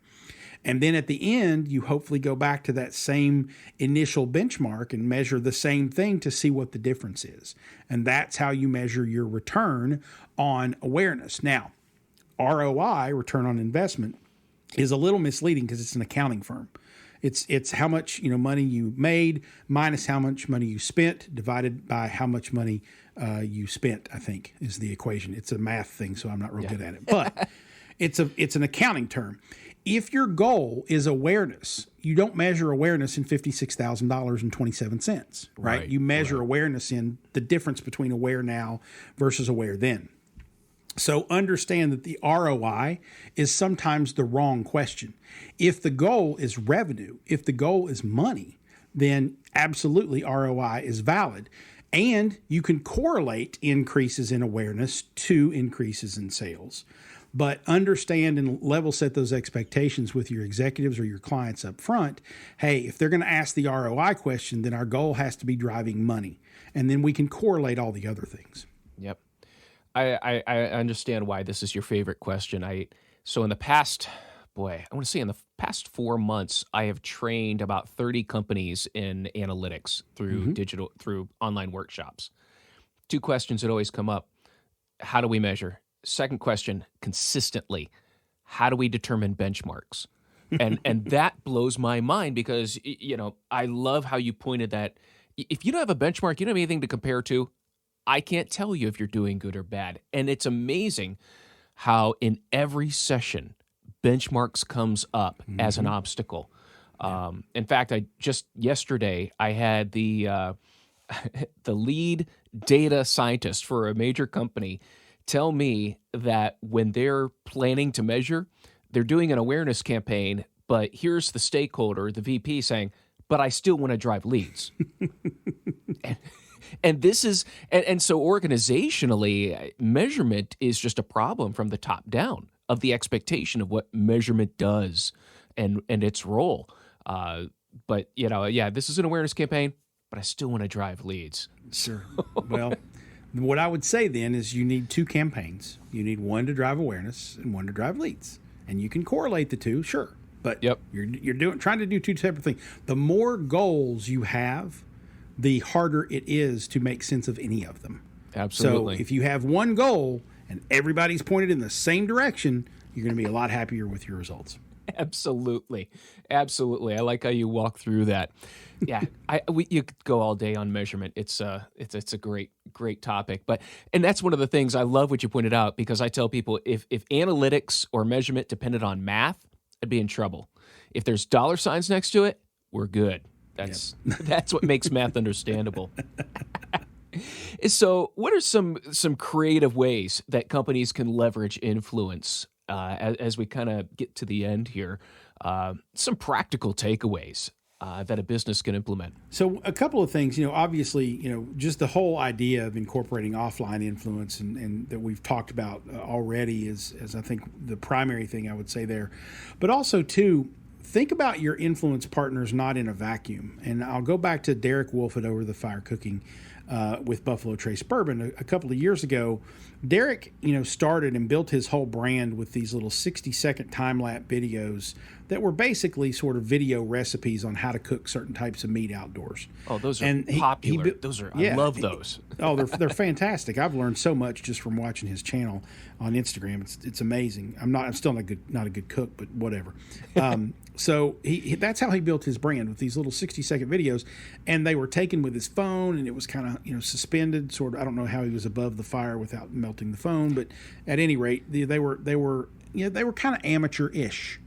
And then at the end, you hopefully go back to that same initial benchmark and measure the same thing to see what the difference is. And that's how you measure your return on awareness. Now, ROI, return on investment, is a little misleading because it's an accounting firm. It's how much money you made minus how much money you spent divided by how much money you spent, I think, is the equation. It's a math thing, so I'm not real good at it. But it's an accounting term. If your goal is awareness, you don't measure awareness in $56,000.27, right? You measure awareness in the difference between aware now versus aware then. So understand that the ROI is sometimes the wrong question. If the goal is revenue, if the goal is money, then absolutely ROI is valid. And you can correlate increases in awareness to increases in sales. But understand and level set those expectations with your executives or your clients up front. Hey, if they're going to ask the ROI question, then our goal has to be driving money. And then we can correlate all the other things. Yep. I understand why this is your favorite question. So in the past, I want to say in the past 4 months, I have trained about 30 companies in analytics through online workshops. 2 questions that always come up. How do we measure? Second question, consistently, how do we determine benchmarks? And that blows my mind because, I love how you pointed that if you don't have a benchmark, you don't have anything to compare to, I can't tell you if you're doing good or bad. And it's amazing how in every session, benchmarks comes up as an obstacle. In fact, yesterday, I had the lead data scientist for a major company tell me that when they're planning to measure, they're doing an awareness campaign, but here's the stakeholder, the VP, saying, but I still want to drive leads. and this is, and so organizationally, measurement is just a problem from the top down of the expectation of what measurement does and its role. But, this is an awareness campaign, but I still want to drive leads. Sure. Well, what I would say then is you need 2 campaigns. You need one to drive awareness and one to drive leads. And you can correlate the two, sure. But you're trying to do 2 separate things. The more goals you have, the harder it is to make sense of any of them. Absolutely. So if you have one goal and everybody's pointed in the same direction, you're going to be a lot happier with your results. Absolutely. I like how you walk through that. Yeah, you could go all day on measurement. It's a great topic. And that's one of the things I love what you pointed out, because I tell people if analytics or measurement depended on math, I'd be in trouble. If there's dollar signs next to it, we're good. That's what makes math understandable. So, what are some creative ways that companies can leverage influence? As we kind of get to the end here, some practical takeaways that a business can implement. So a couple of things, obviously, just the whole idea of incorporating offline influence and that we've talked about already is I think the primary thing I would say there. But also, too, think about your influence partners not in a vacuum. And I'll go back to Derek Wolf at Over the Fire Cooking with Buffalo Trace Bourbon a couple of years ago. Derek, started and built his whole brand with these little 60-second time-lapse videos that were basically sort of video recipes on how to cook certain types of meat outdoors. Oh, those are popular. I love those. They're fantastic. I've learned so much just from watching his channel on Instagram. It's amazing. I'm still not a good cook, but whatever. So that's how he built his brand, with these little 60-second videos, and they were taken with his phone, and it was kind of suspended, sort of. I don't know how he was above the fire without melting the phone, but at any rate, they were kind of amateur-ish.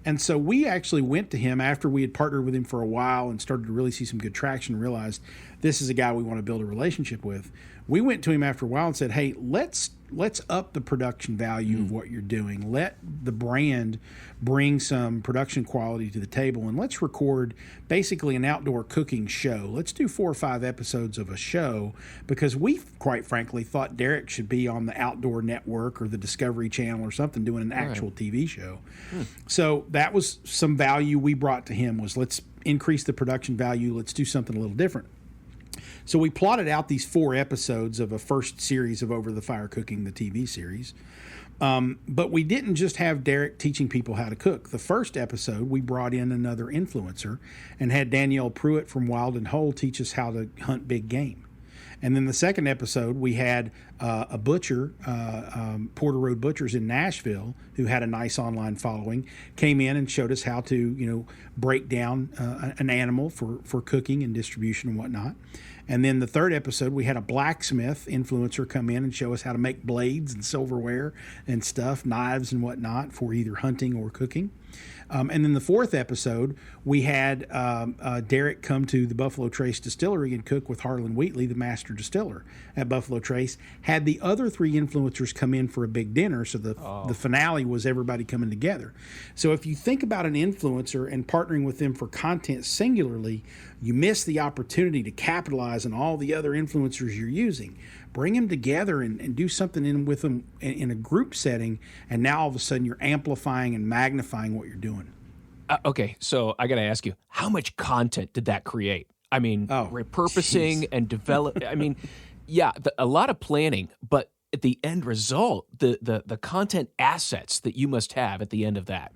And so we actually went to him after we had partnered with him for a while and started to really see some good traction and realized this is a guy we want to build a relationship with. We went to him after a while and said, hey, let's up the production value of what you're doing. Let the brand bring some production quality to the table, and let's record basically an outdoor cooking show. Let's do 4 or 5 episodes of a show, because we, quite frankly, thought Derek should be on the Outdoor Network or the Discovery Channel or something doing an actual TV show. So that was some value we brought to him, was let's increase the production value. Let's do something a little different. So we plotted out these 4 episodes of a first series of Over the Fire Cooking, the TV series. But we didn't just have Derek teaching people how to cook. The first episode, we brought in another influencer and had Danielle Pruitt from Wild and Whole teach us how to hunt big game. And then the second episode, we had a butcher, Porter Road Butchers in Nashville, who had a nice online following, came in and showed us how to, break down an animal for cooking and distribution and whatnot. And then the third episode, we had a blacksmith influencer come in and show us how to make blades and silverware and stuff, knives and whatnot, for either hunting or cooking. And then the fourth episode, we had Derek come to the Buffalo Trace Distillery and cook with Harlan Wheatley, the master distiller at Buffalo Trace. Had the other 3 influencers come in for a big dinner, so the finale was everybody coming together. So if you think about an influencer and partnering with them for content singularly, you miss the opportunity to capitalize on all the other influencers you're using. Bring them together and do something with them in a group setting, and now all of a sudden you're amplifying and magnifying what you're doing. Okay, so I got to ask you, how much content did that create? I mean, repurposing and develop. I mean, a lot of planning, but at the end result, the content assets that you must have at the end of that.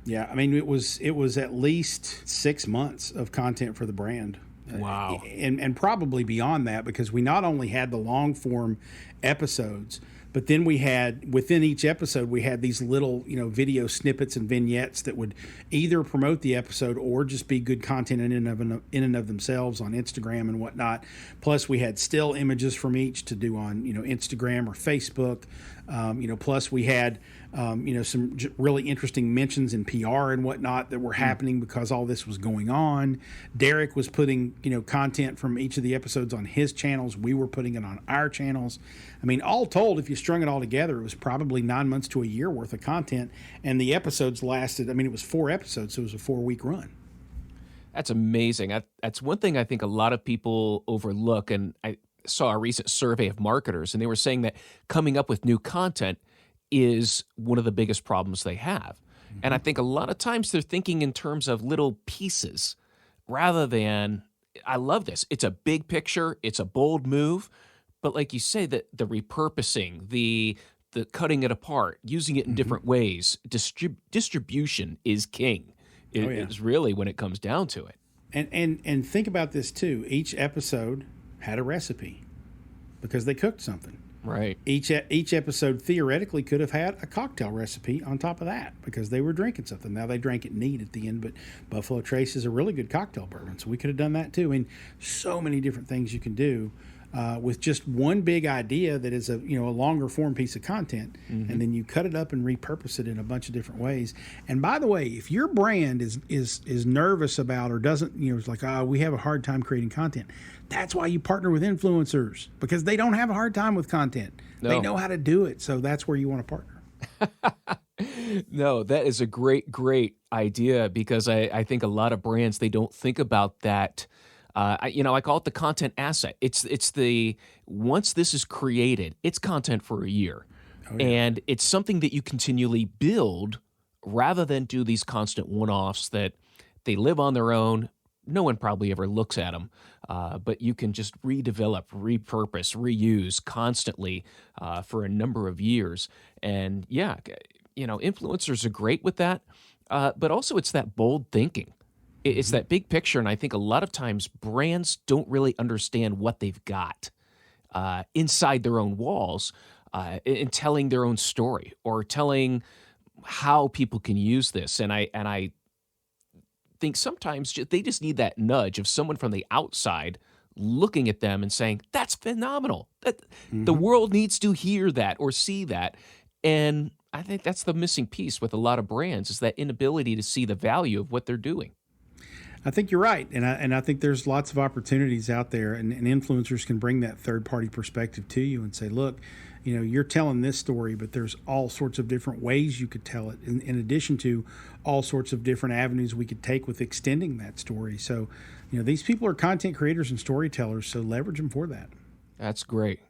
Yeah, I mean, it was at least 6 months of content for the brand. Wow. And probably beyond that, because we not only had the long form episodes, but then we had, within each episode, we had these little, video snippets and vignettes that would either promote the episode or just be good content in and of themselves on Instagram and whatnot. Plus, we had still images from each to do on, Instagram or Facebook. Plus we had, some really interesting mentions in PR and whatnot that were happening because all this was going on. Derek was putting, content from each of the episodes on his channels. We were putting it on our channels. I mean, all told, if you strung it all together, it was probably 9 months to a year worth of content. And the episodes lasted, it was 4 episodes, so it was a 4-week run. That's amazing. That's one thing I think a lot of people overlook. And I saw a recent survey of marketers, and they were saying that coming up with new content is one of the biggest problems they have. And I think a lot of times they're thinking in terms of little pieces rather than, I love this. It's a big picture. It's a bold move. But like you say, the repurposing, the cutting it apart, using it in different ways, distribution is king. It's really when it comes down to it. And think about this too. Each episode had a recipe because they cooked something. Right. Each episode theoretically could have had a cocktail recipe on top of that because they were drinking something. Now they drank it neat at the end, but Buffalo Trace is a really good cocktail bourbon, so we could have done that too. I mean, so many different things you can do with just one big idea that is a longer form piece of content, and then you cut it up and repurpose it in a bunch of different ways. And by the way, if your brand is nervous about or doesn't, it's like, we have a hard time creating content. That's why you partner with influencers, because they don't have a hard time with content. No. They know how to do it. So that's where you want to partner. No, that is a great idea, because I think a lot of brands, they don't think about that. I call it the content asset. It's the, once this is created, it's content for a year. Oh, yeah. And it's something that you continually build rather than do these constant one-offs that they live on their own. No one probably ever looks at them, but you can just redevelop, repurpose, reuse constantly for a number of years. And influencers are great with that. but also it's that bold thinking. It's that big picture, and I think a lot of times brands don't really understand what they've got inside their own walls in telling their own story or telling how people can use this. And I think sometimes they just need that nudge of someone from the outside looking at them and saying, "That's phenomenal. That the world needs to hear that or see that." And I think that's the missing piece with a lot of brands, is that inability to see the value of what they're doing. I think you're right, and I think there's lots of opportunities out there, and influencers can bring that third party perspective to you and say, look, you're telling this story, but there's all sorts of different ways you could tell it, in addition to all sorts of different avenues we could take with extending that story. So, these people are content creators and storytellers, so leverage them for that. That's great.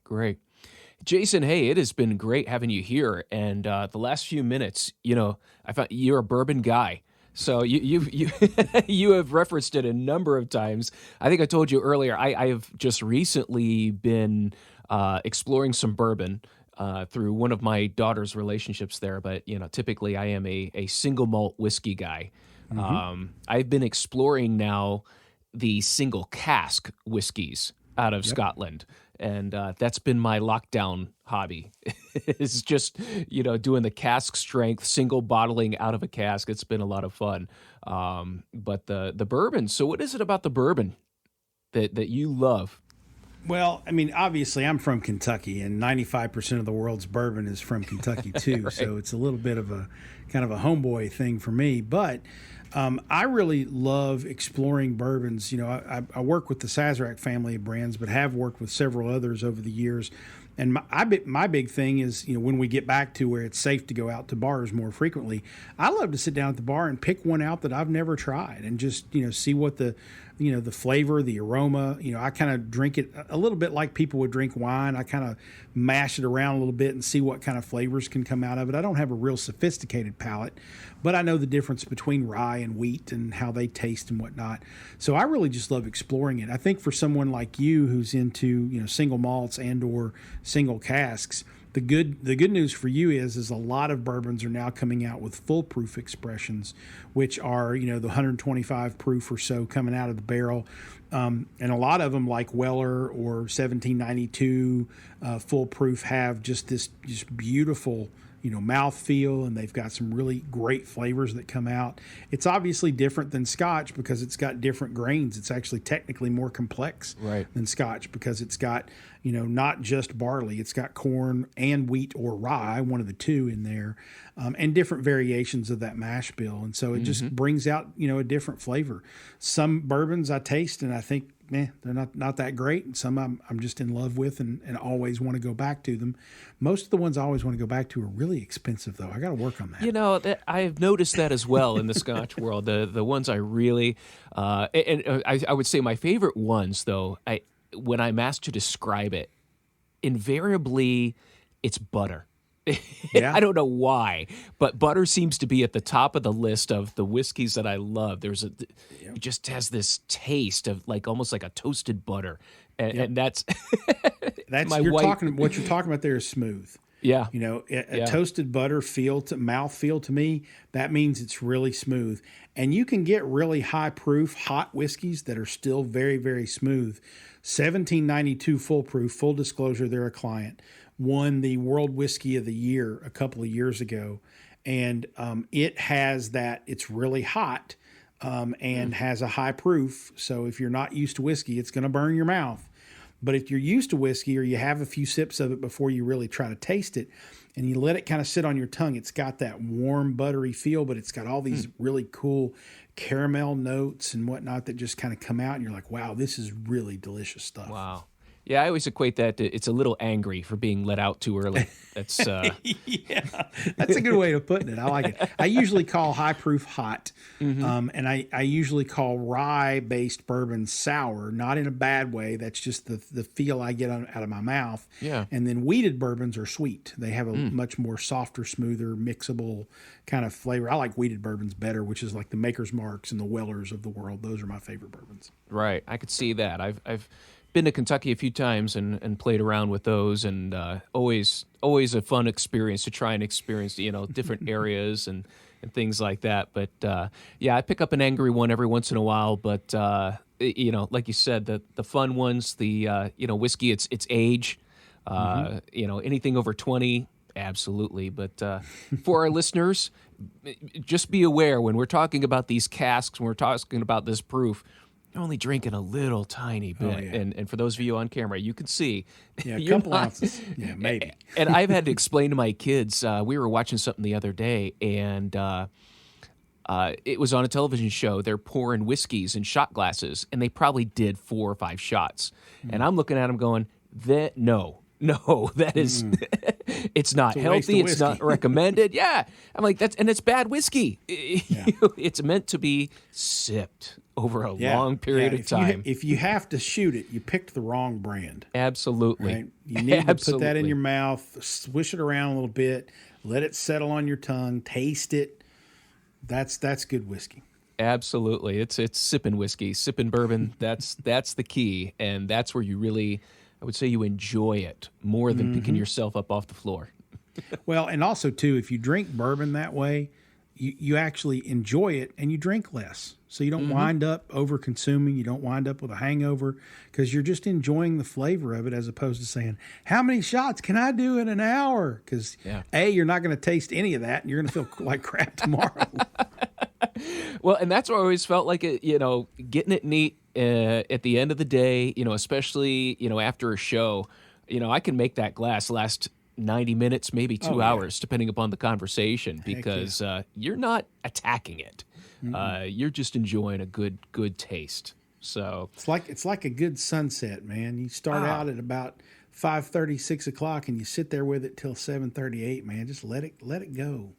Jason, hey, it has been great having you here, and the last few minutes, I found you're a bourbon guy. So you you have referenced it a number of times. I think I told you earlier, I have just recently been exploring some bourbon through one of my daughter's relationships there. But, typically I am a single malt whiskey guy. I've been exploring now the single cask whiskeys out of Scotland. And that's been my lockdown hobby. It's just, doing the cask strength, single bottling out of a cask. It's been a lot of fun. But the bourbon, so what is it about the bourbon that you love? Well, obviously I'm from Kentucky, and 95% of the world's bourbon is from Kentucky too. Right. So it's a little bit of a kind of a homeboy thing for me. But I really love exploring bourbons. I work with the Sazerac family of brands, but have worked with several others over the years. And my big thing is, when we get back to where it's safe to go out to bars more frequently, I love to sit down at the bar and pick one out that I've never tried and just, see what the flavor, the aroma, I kind of drink it a little bit like people would drink wine. I kind of mash it around a little bit and see what kind of flavors can come out of it. I don't have a real sophisticated palate, but I know the difference between rye and wheat and how they taste and whatnot. So I really just love exploring it. I think for someone like you who's into, single malts and or single casks, the good news for you is a lot of bourbons are now coming out with foolproof expressions, which are, the 125 proof or so coming out of the barrel. And a lot of them, like Weller or 1792 foolproof, have just this beautiful, mouthfeel, and they've got some really great flavors that come out. It's obviously different than Scotch because it's got different grains. It's actually technically more complex than Scotch because it's got, not just barley. It's got corn and wheat or rye, one of the two in there, and different variations of that mash bill. And so it just brings out, a different flavor. Some bourbons I taste and I think, they're not that great. And some I'm just in love with and always want to go back to them. Most of the ones I always want to go back to are really expensive, though. I got to work on that. I've noticed that as well in the Scotch world. The ones I really, I would say my favorite ones, though, when I'm asked to describe it, invariably it's butter. Yeah. I don't know why, but butter seems to be at the top of the list of the whiskeys that I love. It just has this taste of almost like a toasted butter, and that's what you're talking about there is smooth. Yeah, a toasted butter mouth feel to me, that means it's really smooth. And you can get really high proof hot whiskeys that are still very, very smooth. 1792 foolproof, full disclosure, they're a client, won the World Whiskey of the Year a couple of years ago. And it has that, it's really hot and has a high proof. So if you're not used to whiskey, it's going to burn your mouth. But if you're used to whiskey or you have a few sips of it before you really try to taste it and you let it kind of sit on your tongue, it's got that warm, buttery feel, but it's got all these really cool caramel notes and whatnot that just kind of come out. And you're like, wow, this is really delicious stuff. Wow. Yeah, I always equate that to it's a little angry for being let out too early. That's yeah, that's a good way of putting it. I like it. I usually call high proof hot, and I usually call rye-based bourbon sour, not in a bad way. That's just the feel I get out of my mouth. Yeah. And then wheated bourbons are sweet. They have a much more softer, smoother, mixable kind of flavor. I like wheated bourbons better, which is like the Maker's Marks and the Wellers of the world. Those are my favorite bourbons. Right. I could see that. I've been to Kentucky a few times and played around with those, and always a fun experience to try and experience, different areas and things like that. But yeah, I pick up an angry one every once in a while. But like you said, the fun ones, the whiskey, it's age, anything over 20. Absolutely. But for our listeners, just be aware when we're talking about these casks, when we're talking about this proof, you're only drinking a little tiny bit. Oh, yeah. And for those of you on camera, you can see. Yeah, a couple ounces. Yeah, maybe. And I've had to explain to my kids, we were watching something the other day, and it was on a television show. They're pouring whiskeys in shot glasses, and they probably did 4 or 5 shots. And I'm looking at them going, no, that is, it's not healthy. It's not recommended. Yeah. I'm like, it's bad whiskey. Yeah. It's meant to be sipped over a long period of time. If you have to shoot it, you picked the wrong brand. Absolutely. Right? You need to put that in your mouth, swish it around a little bit, let it settle on your tongue, taste it. That's good whiskey. Absolutely. It's sipping whiskey, sipping bourbon. That's the key. And that's where you really, I would say, you enjoy it more than picking yourself up off the floor. Well, and also, too, if you drink bourbon that way, you actually enjoy it and you drink less. So you don't wind up over-consuming. You don't wind up with a hangover because you're just enjoying the flavor of it as opposed to saying, how many shots can I do in an hour? Because, you're not going to taste any of that and you're going to feel like crap tomorrow. Well, and that's what I always felt like, getting it neat at the end of the day, especially, after a show, I can make that glass last 90 minutes, maybe 2 hours, depending upon the conversation, because you're not attacking it. You're just enjoying a good taste. So it's like a good sunset, man. You start out at about 5:30, 6 o'clock, and you sit there with it till 7:38, man. Just let it go.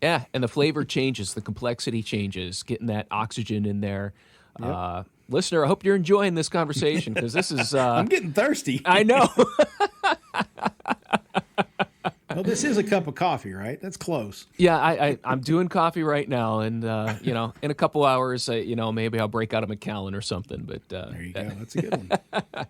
Yeah, and the flavor changes, the complexity changes, getting that oxygen in there. Yep. Listener, I hope you're enjoying this conversation because this is... I'm getting thirsty. I know. Well, this is a cup of coffee, right? That's close. Yeah, I'm doing coffee right now, and, in a couple hours, maybe I'll break out a Macallan or something. But there you go. That's a good one.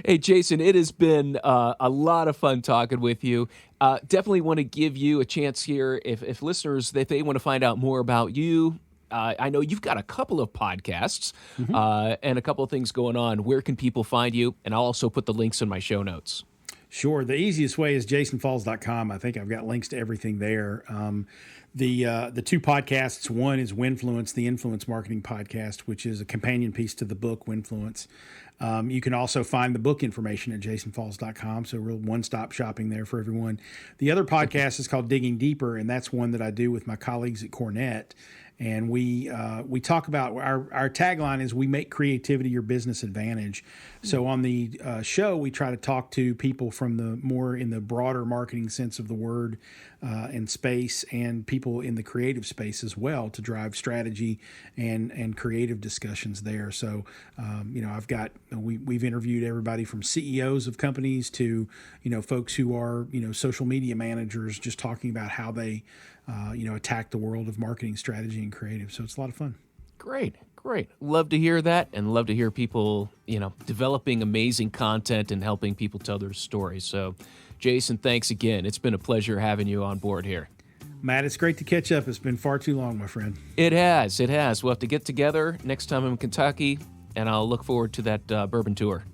Hey, Jason, it has been a lot of fun talking with you. Definitely want to give you a chance here if listeners, if they want to find out more about you. I know you've got a couple of podcasts and a couple of things going on. Where can people find you? And I'll also put the links in my show notes. Sure. The easiest way is jasonfalls.com. I think I've got links to everything there. The 2 podcasts, one is Winfluence, the influence marketing podcast, which is a companion piece to the book Winfluence. You can also find the book information at jasonfalls.com, so real one-stop shopping there for everyone. The other podcast is called Digging Deeper, and that's one that I do with my colleagues at Cornett. And we talk about our tagline is we make creativity your business advantage. So on the show, we try to talk to people from the more in the broader marketing sense of the word and space, and people in the creative space as well to drive strategy and creative discussions there. So we've interviewed everybody from CEOs of companies to folks who are social media managers, just talking about how they attack the world of marketing strategy and creative. So it's a lot of fun. Great. Love to hear that, and love to hear people, developing amazing content and helping people tell their stories. So, Jason, thanks again. It's been a pleasure having you on board here. Matt, it's great to catch up. It's been far too long, my friend. It has. We'll have to get together next time I'm in Kentucky, and I'll look forward to that bourbon tour.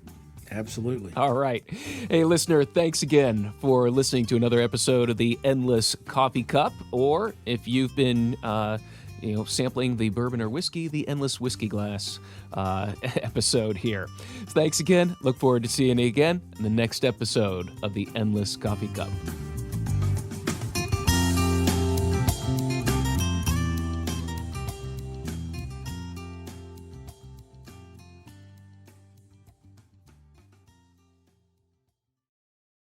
Absolutely. All right. Hey, listener, thanks again for listening to another episode of the Endless Coffee Cup, or if you've been sampling the bourbon or whiskey, the Endless Whiskey Glass episode here. Thanks again. Look forward to seeing you again in the next episode of the Endless Coffee Cup.